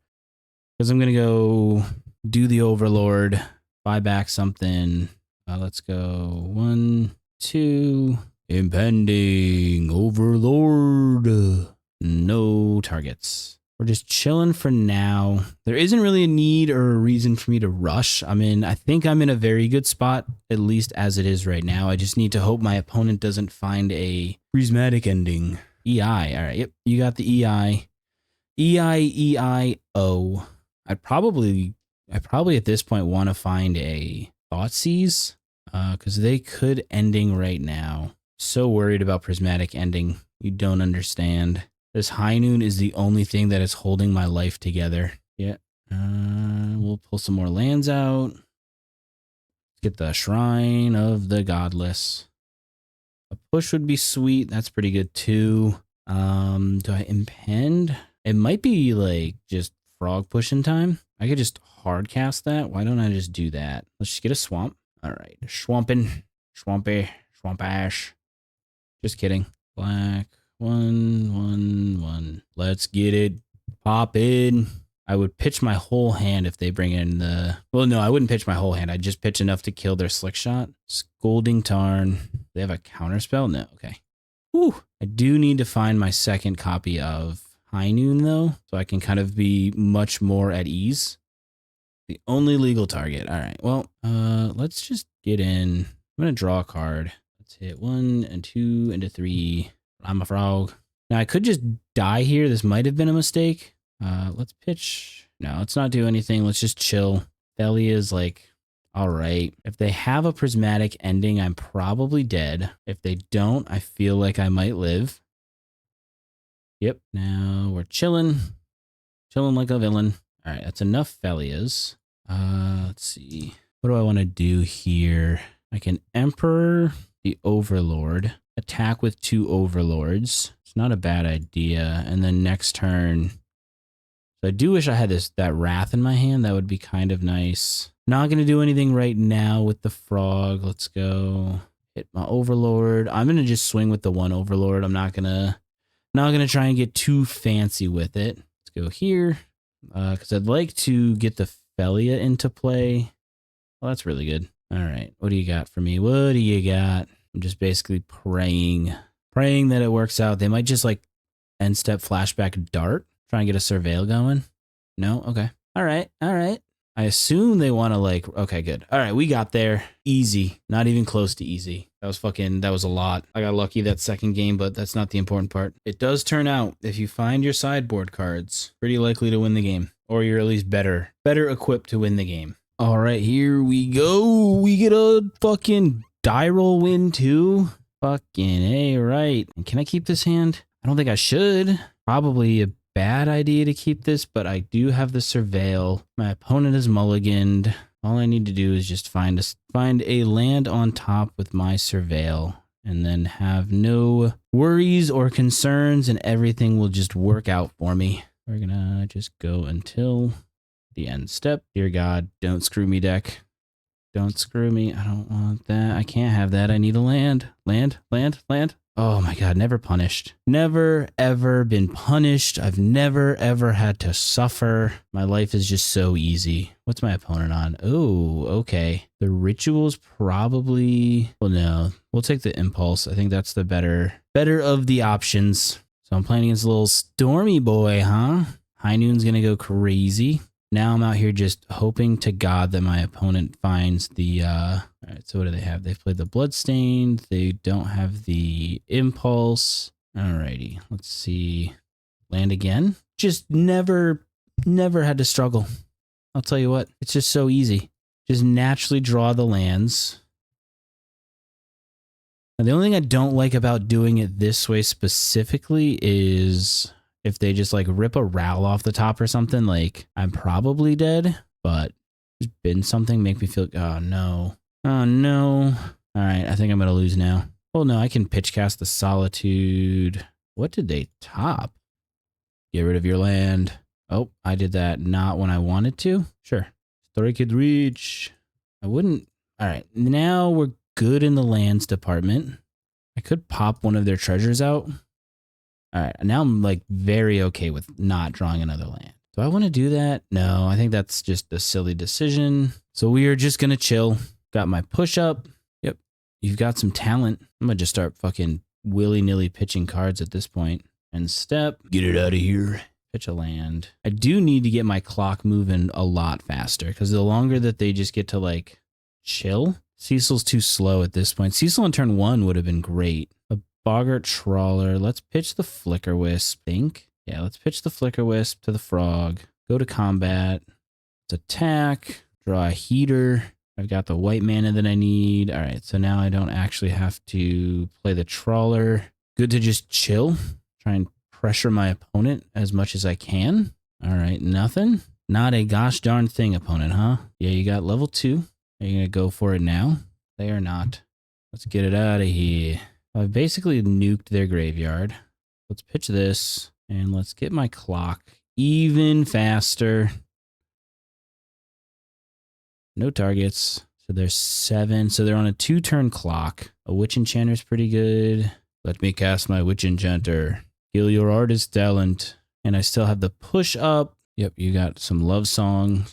Because I'm going to go do the Overlord. Buy back something. Let's go 1, 2. Impending Overlord. No targets. We're just chilling for now. There isn't really a need or a reason for me to rush. I think I'm in a very good spot, at least as it is right now. I just need to hope my opponent doesn't find a prismatic ending. EI. All right. Yep. You got the EI. EIEIO. I probably at this point want to find a Thoughtseize, because they could ending right now. So worried about prismatic ending. You don't understand. This high noon is the only thing that is holding my life together. Yeah. We'll pull some more lands out. Get the Shrine of the Godless. A push would be sweet. That's pretty good too. Do I impend? It might be like just frog pushing time. I could just hard cast that. Why don't I just do that? Let's just get a swamp. All right. Swampin'. Swampy. Swampash. Just kidding. Black. 1/1/1. Let's get it. Pop in. I would pitch my whole hand if they bring in the... Well, no, I wouldn't pitch my whole hand. I'd just pitch enough to kill their Slick Shot. Scolding Tarn. They have a counterspell? No. Okay. Whew. I do need to find my second copy of High Noon, though, so I can kind of be much more at ease. The only legal target. All right. Well, let's just get in. I'm going to draw a card. Let's hit 1 and 2 into 3. I'm a frog. Now, I could just die here. This might have been a mistake. Let's pitch. No, let's not do anything. Let's just chill. Phelia is like, all right. If they have a prismatic ending, I'm probably dead. If they don't, I feel like I might live. Yep. Now we're chilling. Chilling like a villain. All right. That's enough Phelias. Let's see. What do I want to do here? I can Emperor the Overlord. Attack with 2 Overlords. It's not a bad idea. And then next turn... So I do wish I had that Wrath in my hand. That would be kind of nice. Not going to do anything right now with the frog. Let's go hit my Overlord. I'm going to just swing with the 1 Overlord. I'm not going to try and get too fancy with it. Let's go here. Because I'd like to get the Phelia into play. Well, that's really good. All right. What do you got for me? What do you got? I'm just basically praying that it works out. They might just like end step flashback dart. Try and get a surveil going. No? Okay. All right. I assume they want to like, okay, good. All right. We got there. Easy. Not even close to easy. That was a lot. I got lucky that second game, but that's not the important part. It does turn out if you find your sideboard cards, pretty likely to win the game. Or you're at least better equipped to win the game. All right. Here we go. We get a fucking die roll win too. Fucking A, right. Can I keep this hand? I don't think I should. Probably a bad idea to keep this, but I do have the surveil. My opponent is mulliganed. All I need to do is just find a land on top with my surveil and then have no worries or concerns, and everything will just work out for me. We're gonna just go until the end step. Dear God, don't screw me, deck. Don't screw me. I don't want that. I can't have that. I need a land. Land. Oh my God, never punished. Never, ever been punished. I've never, ever had to suffer. My life is just so easy. What's my opponent on? Oh, okay. The ritual's probably... Well, no. We'll take the impulse. I think that's the better of the options. So I'm playing against a little Stormy Boy, huh? High Noon's gonna go crazy. Now I'm out here just hoping to God that my opponent finds the... All right, so what do they have? They've played the Bloodstained. They don't have the Impulse. Alrighty, let's see. Land again? Just never had to struggle. I'll tell you what, it's just so easy. Just naturally draw the lands. Now, the only thing I don't like about doing it this way specifically is... if they just like rip a Ral off the top or something, like I'm probably dead, but there's been something make me feel, oh no. Oh no. All right, I think I'm going to lose now. Well, no, I can pitch cast the Solitude. What did they top? Get rid of your land. Oh, I did that not when I wanted to. Sure. Storykid Reach. I wouldn't. All right, now we're good in the lands department. I could pop one of their treasures out. All right, now I'm like very okay with not drawing another land. Do I want to do that? No, I think that's just a silly decision. So we are just going to chill. Got my push up. Yep. you've got some talent. I'm going to just start fucking willy-nilly pitching cards at this point. And step. Get it out of here. Pitch a land. I do need to get my clock moving a lot faster because the longer that they just get to like chill, Cecil's too slow at this point. Cecil on turn 1 would have been great. A Boggart Trawler. Let's pitch the Flickerwisp, think. Yeah, let's pitch the Flickerwisp to the frog. Go to combat. Let's attack. Draw a heater. I've got the white mana that I need. All right, so now I don't actually have to play the Trawler. Good to just chill. Try and pressure my opponent as much as I can. All right, nothing. Not a gosh darn thing, opponent, huh? Yeah, you got level 2. Are you going to go for it now? They are not. Let's get it out of here. I've basically nuked their graveyard. Let's pitch this, and let's get my clock even faster. No targets. So there's 7. So they're on a 2-turn clock. A Witch Enchanter's pretty good. Let me cast my Witch Enchanter. Kill your artist talent. And I still have the push up. Yep, you got some love song.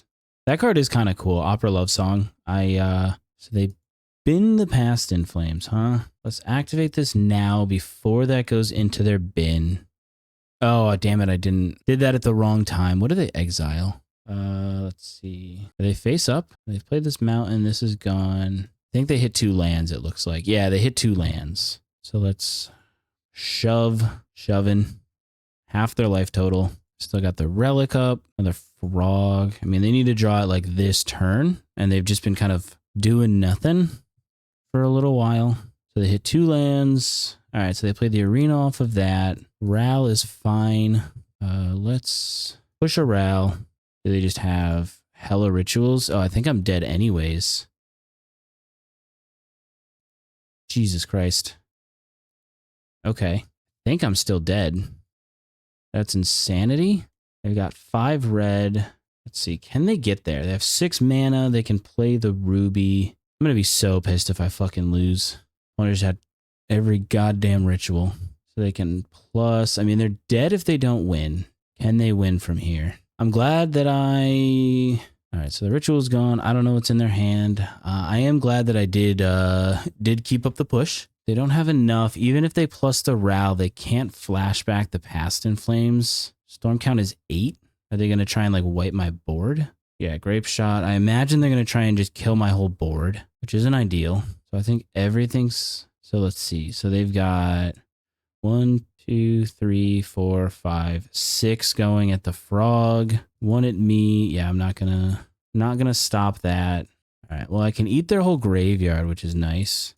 That card is kind of cool. Opera love song. So they bin the past in flames, huh? Let's activate this now before that goes into their bin. Oh, damn it. I did that at the wrong time. What do they exile? Let's see. Are they face up? They've played this mountain. This is gone. I think they hit 2 lands, it looks like. Yeah, they hit 2 lands. So let's shoving. Half their life total. Still got the relic up. Another frog. I mean, they need to draw it like this turn. And they've just been kind of doing nothing for a little while. So they hit 2 lands. All right, so they played the arena off of that. Ral is fine. Let's push a Ral. Do they just have hella rituals? Oh, I think I'm dead anyways. Jesus Christ. Okay. I think I'm still dead. That's insanity. They've got 5 red. Let's see. Can they get there? They have 6 mana. They can play the ruby. I'm going to be so pissed if I fucking lose. I just had every goddamn ritual. So they can plus. I mean, they're dead if they don't win. Can they win from here? I'm glad that all right, so the ritual's gone. I don't know what's in their hand. I am glad that I did keep up the push. They don't have enough. Even if they plus the Ral, they can't flashback the past in flames. Storm count is 8. Are they going to try and like wipe my board? Yeah, grape shot. I imagine they're going to try and just kill my whole board, which isn't ideal. So I think everything's... So let's see. So they've got 1, 2, 3, 4, 5, 6 going at the frog. 1 at me. Yeah, I'm not gonna stop that. All right. Well, I can eat their whole graveyard, which is nice.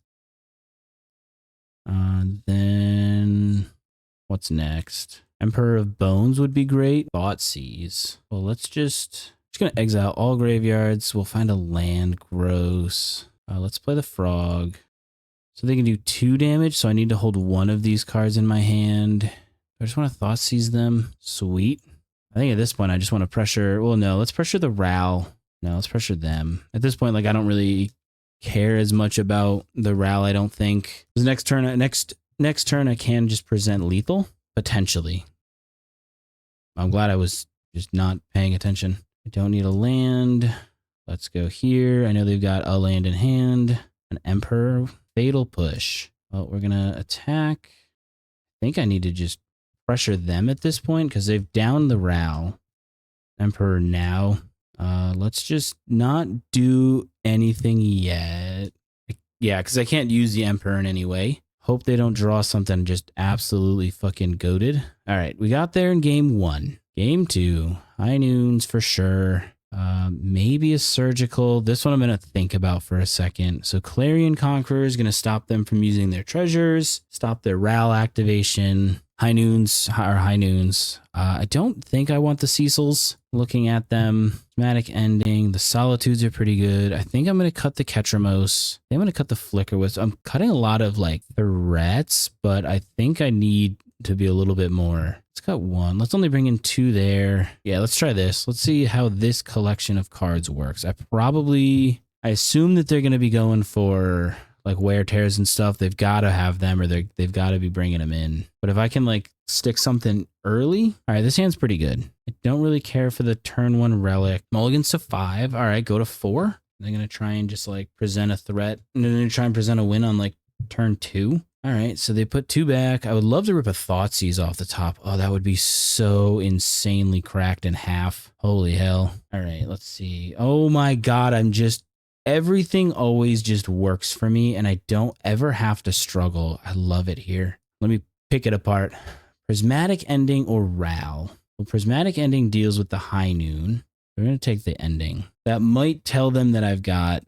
Then what's next? Emperor of Bones would be great. Thoughtseize. Well, let's just gonna exile all graveyards. We'll find a land. Gross. Let's play the frog. So they can do 2 damage, so I need to hold 1 of these cards in my hand. I just want to Thoughtseize them. Sweet. I think at this point, I just want to pressure... Well, no, let's pressure the Ral. No, let's pressure them. At this point, like, I don't really care as much about the Ral, I don't think. This next turn, I can just present lethal, potentially. I'm glad I was just not paying attention. I don't need a land. Let's go here. I know they've got a land in hand. An Emperor... Fatal push. Well, we're going to attack. I think I need to just pressure them at this point because they've downed the Ral. Emperor now. Let's just not do anything yet. Yeah, because I can't use the Emperor in any way. Hope they don't draw something just absolutely fucking goated. All right, we got there in game 1. Game 2. High noons for sure. Maybe a surgical. This one I'm going to think about for a second. So Clarion Conqueror is going to stop them from using their treasures, stop their Ral activation. High noons. I don't think I want the Cecils. Looking at them, Dramatic Ending. The Solitudes are pretty good. I think I'm going to cut the Ketramose. I'm going to cut the Flickerwisp. I'm cutting a lot of like threats, but I think I need to be a little bit more. Let's cut 1. Let's only bring in 2 there. Yeah, let's try this. Let's see how this collection of cards works. I assume that they're going to be going for like wear tears and stuff. They've got to have them or they've got to be bringing them in. But if I can like stick something early. All right, this hand's pretty good. I don't really care for the turn 1 relic. Mulligans to 5. All right, go to 4. They're going to try and just like present a threat. And they're going to try and present a win on like turn 2. All right, so they put 2 back. I would love to rip a Thoughtseize off the top. Oh, that would be so insanely cracked in half. Holy hell. All right, let's see. Oh my God, everything always just works for me and I don't ever have to struggle. I love it here. Let me pick it apart. Prismatic Ending or Ral? Well, Prismatic Ending deals with the High Noon. We're going to take the ending. That might tell them that I've got...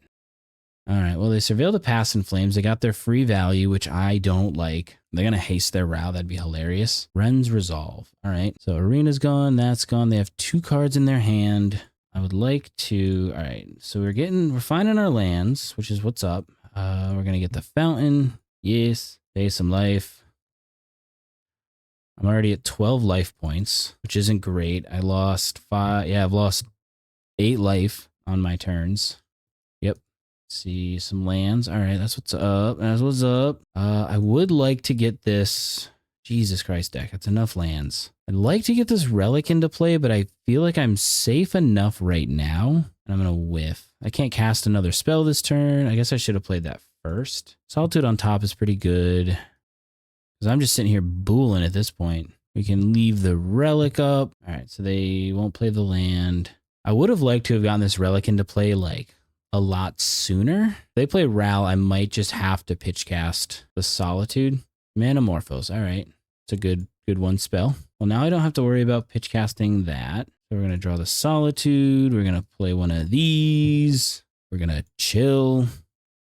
All right, well, they surveil the Pass in Flames. They got their free value, which I don't like. They're going to haste their Ral. That'd be hilarious. Ren's Resolve. All right, so Arena's gone. That's gone. They have 2 cards in their hand. I would like to... All right, so we're finding our lands, which is what's up. We're going to get the Fountain. Yes. Pay some life. I'm already at 12 life points, which isn't great. I lost 5. Yeah, I've lost 8 life on my turns. Yep. See some lands. All right, that's what's up. That's what's up. I would like to get this. Jesus Christ, deck. That's enough lands. I'd like to get this relic into play, but I feel like I'm safe enough right now. And I'm going to whiff. I can't cast another spell this turn. I guess I should have played that first. Solitude on top is pretty good. Because I'm just sitting here booling at this point. We can leave the relic up. All right, so they won't play the land. I would have liked to have gotten this relic into play like a lot sooner. If they play Ral, I might just have to pitch cast the Solitude. Manamorphose, all right. It's a good 1 spell. Well, now I don't have to worry about pitch casting that. So we're going to draw the Solitude. We're going to play one of these. We're going to chill.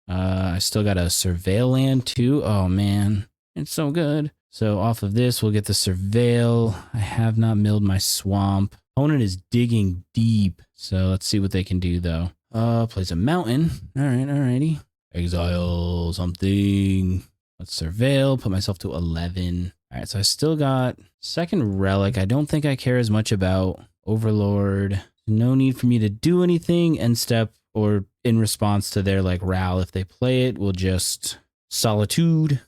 I still got a Surveil land too. Oh, man. It's so good. So off of this, we'll get the Surveil. I have not milled my Swamp. Opponent is digging deep. So let's see what they can do, though. Plays a Mountain. All right, alrighty. Exile something. Let's Surveil. Put myself to 11. All right, so I still got second Relic. I don't think I care as much about Overlord. No need for me to do anything. End step or in response to their like Ral. If they play it, we'll just Solitude.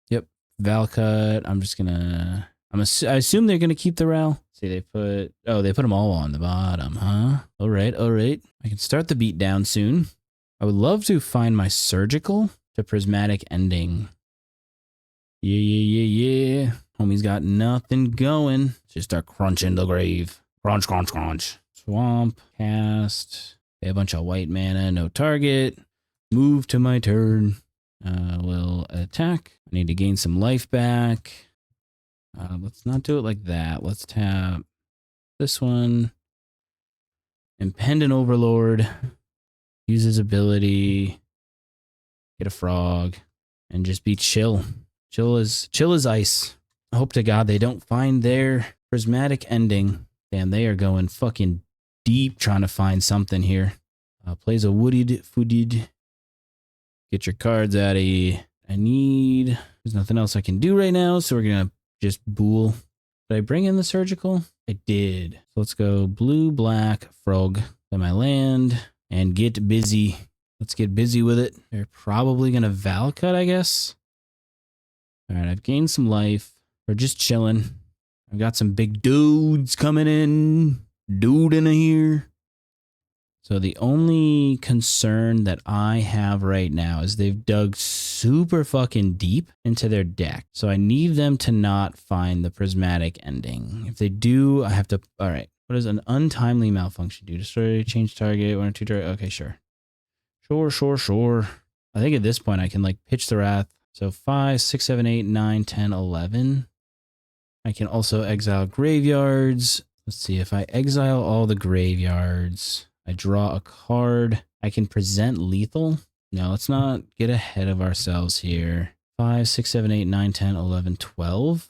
Yep, Valcut. I'm just gonna... I assume they're gonna keep the Ral. See, they put them all on the bottom, huh? All right. I can start the beat down soon. I would love to find my Surgical to Prismatic Ending. Yeah. Homie's got nothing going. Just start crunching the grave. Crunch. Swamp, cast. They have a bunch of white mana, no target. Move to my turn. We'll attack. I need to gain some life back. Let's not do it like that. Let's tap this one. Impendent Overlord. Use his ability. Get a frog. And just be chill. Chill as ice. I hope to God they don't find their Prismatic Ending. Damn, they are going fucking deep trying to find something here. Plays a Footed. Get your cards out of here. There's nothing else I can do right now, so we're going to just bool. Did I bring in the Surgical? I did. So let's go blue, black, frog. Play my land and get busy. Let's get busy with it. They're probably going to Valcut, I guess. All right, I've gained some life. We're just chilling. I've got some big dudes coming in. Dude in here. So the only concern that I have right now is they've dug super fucking deep into their deck. So I need them to not find the Prismatic Ending. If they do, I have to... All right. What does an untimely malfunction do? Destroy, change target, 1 or 2 target. Okay, sure. Sure. I think at this point I can like pitch the Wrath. So 5, 6, 7, 8, 9, 10, 11. I can also exile graveyards. Let's see. If I exile all the graveyards... I draw a card. I can present lethal. No, let's not get ahead of ourselves here. 5, 6, 7, 8, 9, 10, 11, 12.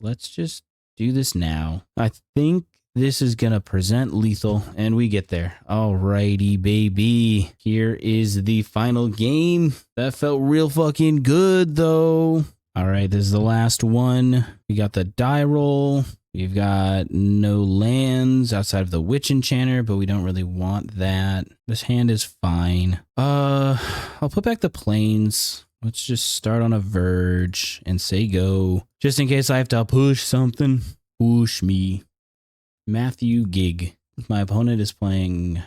Let's just do this now. I think this is going to present lethal, and we get there. Alrighty, baby. Here is the final game. That felt real fucking good, though. All right, this is the last one. We got the die roll. We've got no lands outside of the Witch Enchanter, but we don't really want that. This hand is fine. I'll put back the plains. Let's just start on a Verge and say go. Just in case I have to push something. Push me. Matthew Gig. My opponent is playing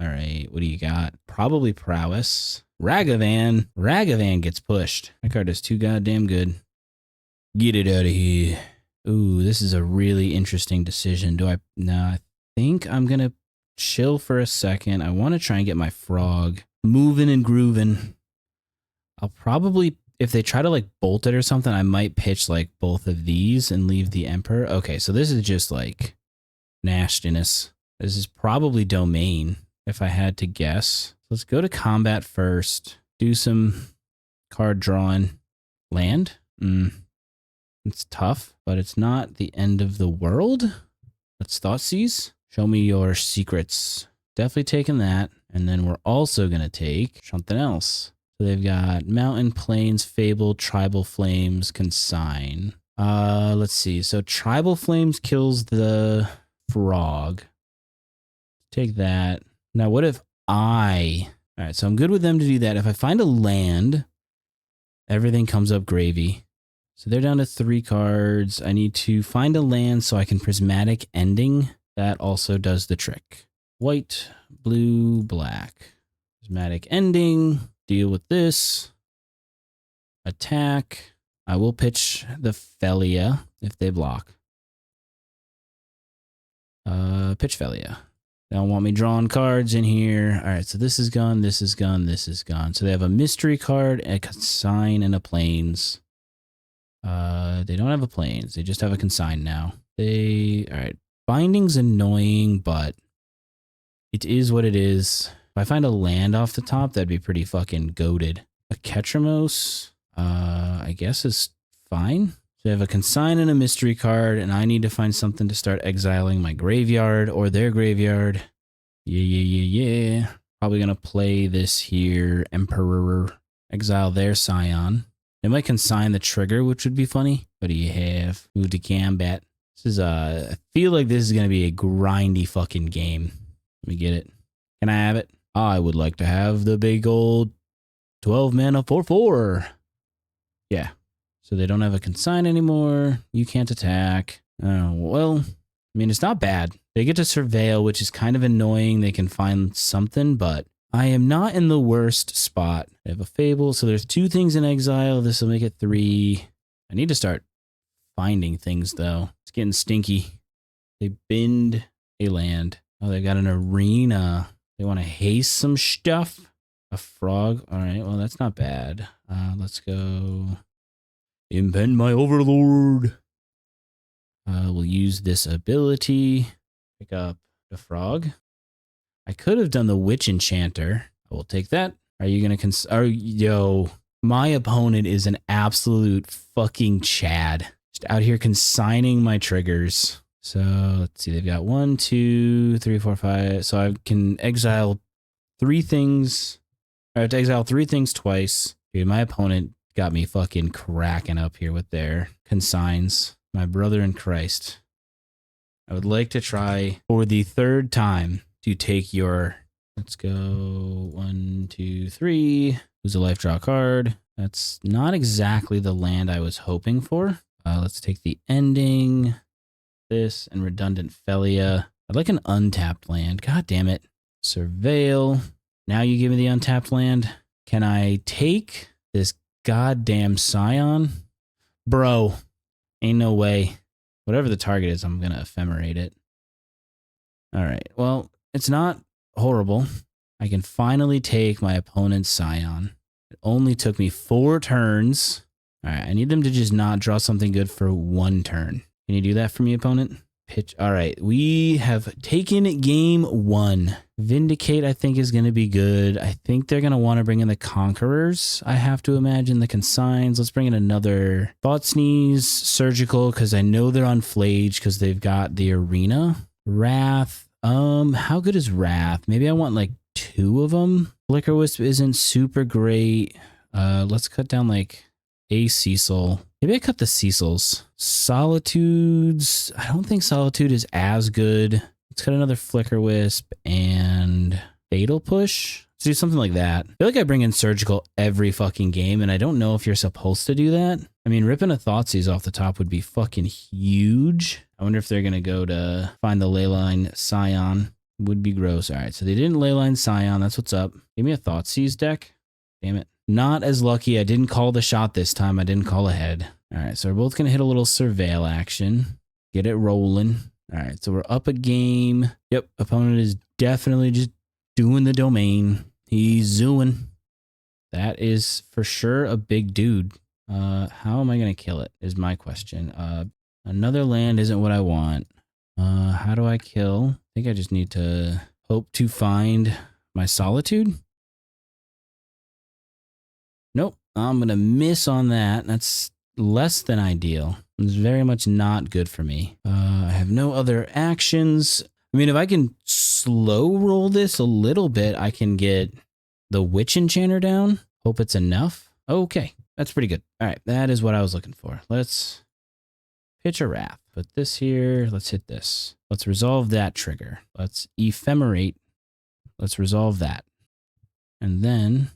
All right, what do you got? Probably Prowess. Ragavan. Ragavan gets pushed. That card is too goddamn good. Get it out of here. Ooh, this is a really interesting decision. No, I think I'm going to chill for a second. I want to try and get my frog moving and grooving. I'll probably, if they try to like bolt it or something, I might pitch like both of these and leave the Emperor. Okay, so this is just like nastiness. This is probably domain, if I had to guess. Let's go to combat first. Do some card drawing. Land? It's tough, but it's not the end of the world. Let's Thoughtseize. Show me your secrets. Definitely taking that. And then we're also going to take something else. So they've got Mountain, Plains, Fable, Tribal Flames, Consign. Let's see. So Tribal Flames kills the frog. Take that. Now, what if all right, so I'm good with them to do that. If I find a land, everything comes up gravy. So they're down to 3 cards. I need to find a land so I can Prismatic Ending. That also does the trick. White, blue, black. Prismatic Ending. Deal with this. Attack. I will pitch the Phelia if they block. Pitch Phelia. They don't want me drawing cards in here. All right, so this is gone, this is gone, this is gone. So they have a mystery card, a Consign, and a Plains. They don't have a Plains. They just have a Consign now. All right. Binding's annoying, but it is what it is. If I find a land off the top, that'd be pretty fucking goated. A Ketramose, I guess is fine. So I have a Consign and a mystery card, and I need to find something to start exiling my graveyard or their graveyard. Yeah. Probably going to play this here. Emperor. Exile their Scion. They might Consign the trigger, which would be funny. What do you have? Move to combat. This is, I feel like this is going to be a grindy fucking game. Let me get it. Can I have it? I would like to have the big old 12 mana 4/4. Yeah. So they don't have a Consign anymore. You can't attack. Oh, well, I mean, it's not bad. They get to Surveil, which is kind of annoying. They can find something, but I am not in the worst spot. I have a Fable, so there's 2 things in exile. This will make it 3. I need to start finding things, though. It's getting stinky. They bend a land. Oh, they got an arena. They want to haste some stuff. A frog. All right, well, that's not bad. Let's go impend my Overlord. We'll use this ability. Pick up the frog. I could have done the Witch Enchanter. I will take that. Are you going to yo, my opponent is an absolute fucking Chad. Just out here consigning my triggers. So let's see. They've got 1, 2, 3, 4, 5. So I can exile 3 things. I have to exile 3 things twice. Dude, my opponent got me fucking cracking up here with their consigns. My brother in Christ. I would like to try for the 3rd time to take your, let's go 1, 2, 3. Lose a life, draw a card. That's not exactly the land I was hoping for. Let's take the ending, this, and redundant Phelia. I'd like an untapped land. God damn it. Surveil. Now you give me the untapped land. Can I take this goddamn Scion? Bro, ain't no way. Whatever the target is, I'm going to ephemerate it. All right, well, it's not horrible. I can finally take my opponent's Scion. It only took me 4 turns. All right, I need them to just not draw something good for 1 turn. Can you do that for me, opponent? Pitch. All right, we have taken game 1. Vindicate, I think, is going to be good. I think they're going to want to bring in the Conquerors. I have to imagine the Consigns. Let's bring in another Thought Sneeze, Surgical, because I know they're on Flage because they've got the Arena. Wrath. How good is Wrath? Maybe I want like 2 of them. Flickerwisp isn't super great. Let's cut down like a Cecil. Maybe I cut the Cecils. Solitudes. I don't think Solitude is as good. Let's cut another Flickerwisp and Fatal Push. Let's do something like that. I feel like I bring in Surgical every fucking game, and I don't know if you're supposed to do that. I mean, ripping a Thoughtseize off the top would be fucking huge. I wonder if they're going to go to find the Leyline Scion. would be gross. All right, so they didn't Leyline Scion. That's what's up. Give me a Thoughtseize deck. Damn it. Not as lucky. I didn't call the shot this time. I didn't call ahead. All right, so we're both going to hit a little Surveil action. Get it rolling. All right, so we're up a game. Yep, opponent is definitely just doing the domain. He's zooing. That is for sure a big dude. How am I going to kill it is my question. Another land isn't what I want. How do I kill? I think I just need to hope to find my Solitude. Nope, I'm going to miss on that. That's less than ideal. It's very much not good for me. I have no other actions. I mean, if I can slow roll this a little bit, I can get the Witch Enchanter down. Hope it's enough. Okay, that's pretty good. All right, that is what I was looking for. Let's pitch a Wrath. Put this here. Let's hit this. Let's resolve that trigger. Let's Ephemerate. Let's resolve that. And then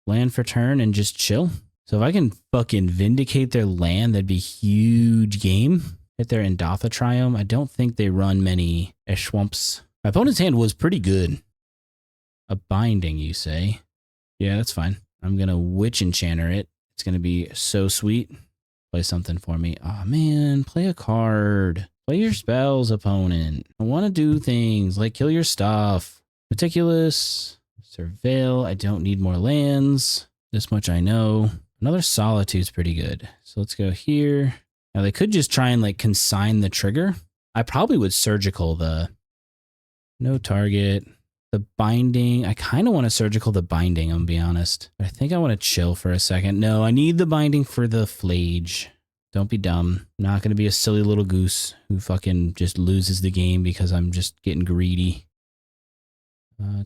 land for turn and just chill. So if I can fucking vindicate their land, that'd be huge game. Hit their Endotha Triome. I don't think they run many Eshwumps. My opponent's hand was pretty good. A binding, you say? Yeah, that's fine. I'm going to Witch Enchanter it. It's going to be so sweet. Play something for me. Oh man, play a card. Play your spells, opponent. I want to do things like kill your stuff. Meticulous, Surveil. I don't need more lands. This much I know. Another Solitude's pretty good. So let's go here. Now they could just try and like consign the trigger. I probably would surgical the no target. The binding. I kind of want to surgical the binding, I'm gonna be honest. But I think I want to chill for a second. No, I need the binding for the Flage. Don't be dumb. I'm not going to be a silly little goose who fucking just loses the game because I'm just getting greedy.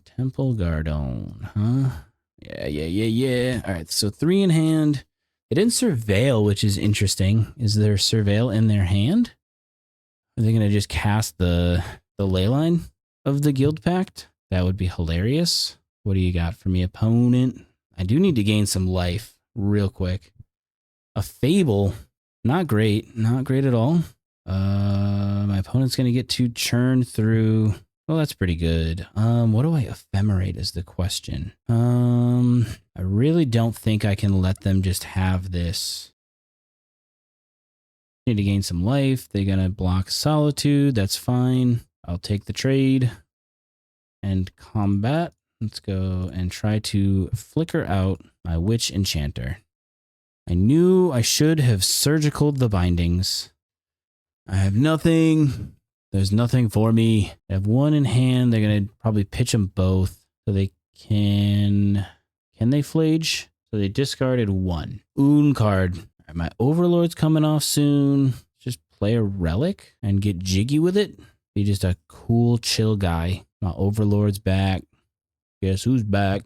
Temple Guardon, huh? Yeah. All right, so 3 in hand. They didn't Surveil, which is interesting. Is there Surveil in their hand? Are they going to just cast the Leyline of the Guild Pact? That would be hilarious. What do you got for me, opponent? I do need to gain some life real quick. A Fable. Not great. Not great at all. My opponent's going to get to churn through. Well, that's pretty good. What do I Ephemerate is the question. I really don't think I can let them just have this. Need to gain some life. They're going to block Solitude. That's fine. I'll take the trade. And combat. Let's go and try to flicker out my Witch Enchanter. I knew I should have surgicaled the bindings. I have nothing. There's nothing for me. I have 1 in hand. They're going to probably pitch them both. So they can they Flage? So they discarded 1. card. All right, my Overlord's coming off soon. Just play a Relic and get jiggy with it. Be just a cool, chill guy. My Overlord's back. Guess who's back?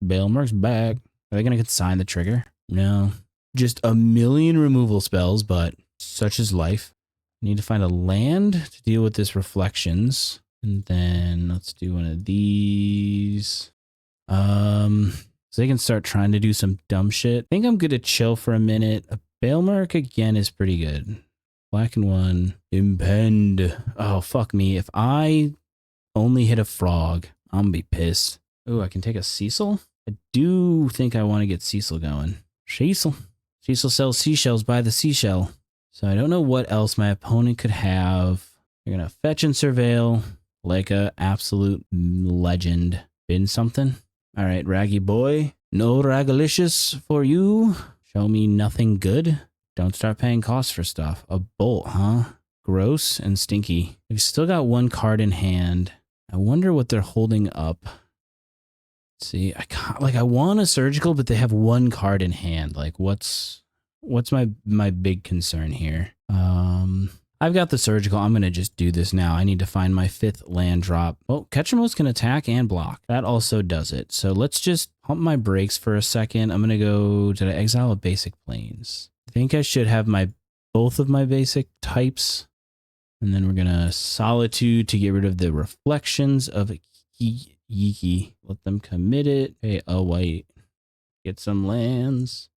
Balemurk's back. Are they going to consign the trigger? No. Just a million removal spells, but such is life. Need to find a land to deal with this Reflections. And then let's do one of these. So they can start trying to do some dumb shit. I think I'm good to chill for a minute. A Balemurk again is pretty good. Black and 1. Impend. Oh, fuck me. If I only hit a frog, I'm gonna be pissed. Oh, I can take a Cecil? I do think I want to get Cecil going. Cecil. Cecil sells seashells by the seashell. So I don't know what else my opponent could have. You're going to fetch and surveil like a absolute legend. Been something? All right, Raggy boy. No Ragalicious for you. Show me nothing good. Don't start paying costs for stuff. A bolt, huh? Gross and stinky. They've still got 1 card in hand. I wonder what they're holding up. Let's see, I want a surgical, but they have 1 card in hand. Like, what's my big concern here? I've got the surgical. I'm gonna just do this now. I need to find my 5th land drop. Oh, Ketramose can attack and block. That also does it. So let's just pump my brakes for a second. I'm gonna go to exile a basic plains. I think I should have both of my basic types. And then we're gonna Solitude to get rid of the Reflections of Yiki. Let them commit it. Hey, oh wait. Get some lands.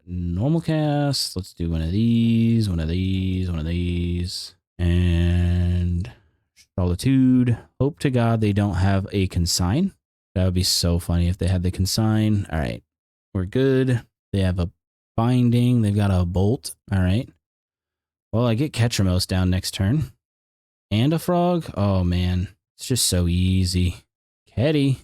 Normal cast. Let's do one of these. And Solitude. Hope to God they don't have a Consign. That would be so funny if they had the Consign. All right, we're good. They have a Binding. They've got a Bolt. All right. Well, I get Ketramose down next turn. And a Frog. Oh, man. It's just so easy. Ketty.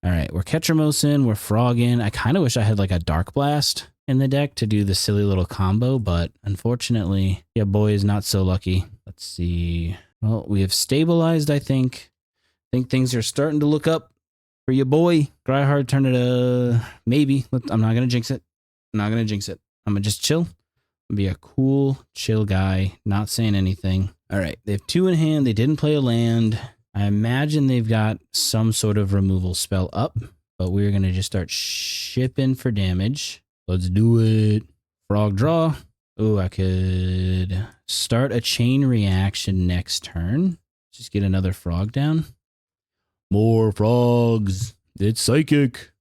All right, we're Ketramose in. We're Frog in. I kind of wish I had like a Dark Blast in the deck to do the silly little combo, but unfortunately, yeah, boy is not so lucky. Let's see. Well, we have stabilized, I think. I think things are starting to look up for your boy. Cryhard, turn it maybe. I'm not going to jinx it. I'm not going to jinx it. I'm going to just chill. Be a cool, chill guy, not saying anything. All right, they have 2 in hand. They didn't play a land. I imagine they've got some sort of removal spell up, but we're going to just start shipping for damage. Let's do it. Frog draw. Oh, I could start a chain reaction next turn. Just get another frog down. More frogs. It's psychic.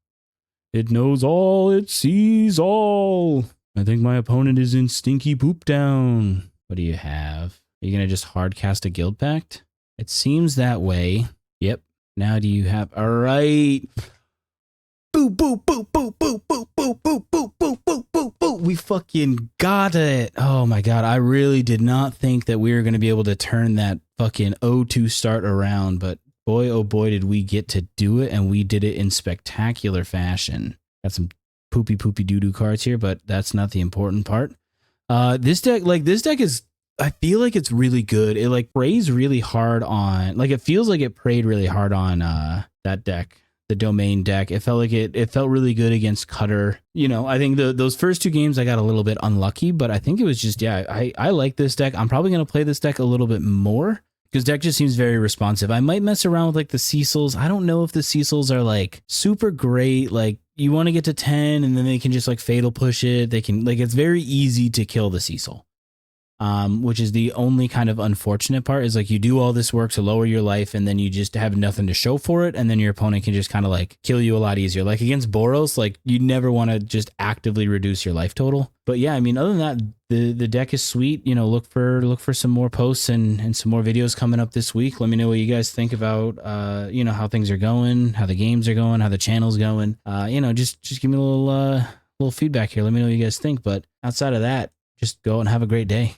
It knows all. It sees all. I think my opponent is in stinky poop down. What do you have? Are you going to just hard cast a Guild Pact? It seems that way. Yep. Now do you have... All right. Boo, boo, boo, boo, boo, boo, boo, boo, boo, boo, boo, boo, boo. We fucking got it. Oh my God. I really did not think that we were going to be able to turn that fucking 0-2 start around, but boy, oh boy, did we get to do it, and we did it in spectacular fashion. Got some poopy doo-doo cards here, but that's not the important part. This deck is, I feel like it's really good. It like preys really hard on, like it feels like it preyed really hard on that deck, the domain deck. It felt like it felt really good against Cutter. You know, I think those first 2 games I got a little bit unlucky, but I think it was just, yeah, I like this deck. I'm probably going to play this deck a little bit more because deck just seems very responsive. I might mess around with like the Cecils. I don't know if the Cecils are like super great. Like you want to get to 10 and then they can just like fatal push it. They can, like, it's very easy to kill the Cecil. Which is the only kind of unfortunate part, is like you do all this work to lower your life and then you just have nothing to show for it, and then your opponent can just kind of like kill you a lot easier. Like against Boros, like you never want to just actively reduce your life total. But yeah, I mean, other than that, the deck is sweet. You know, look for some more posts and some more videos coming up this week. Let me know what you guys think about you know, how things are going, how the games are going, how the channel's going. You know, just give me a little feedback here. Let me know what you guys think. But outside of that, just go and have a great day.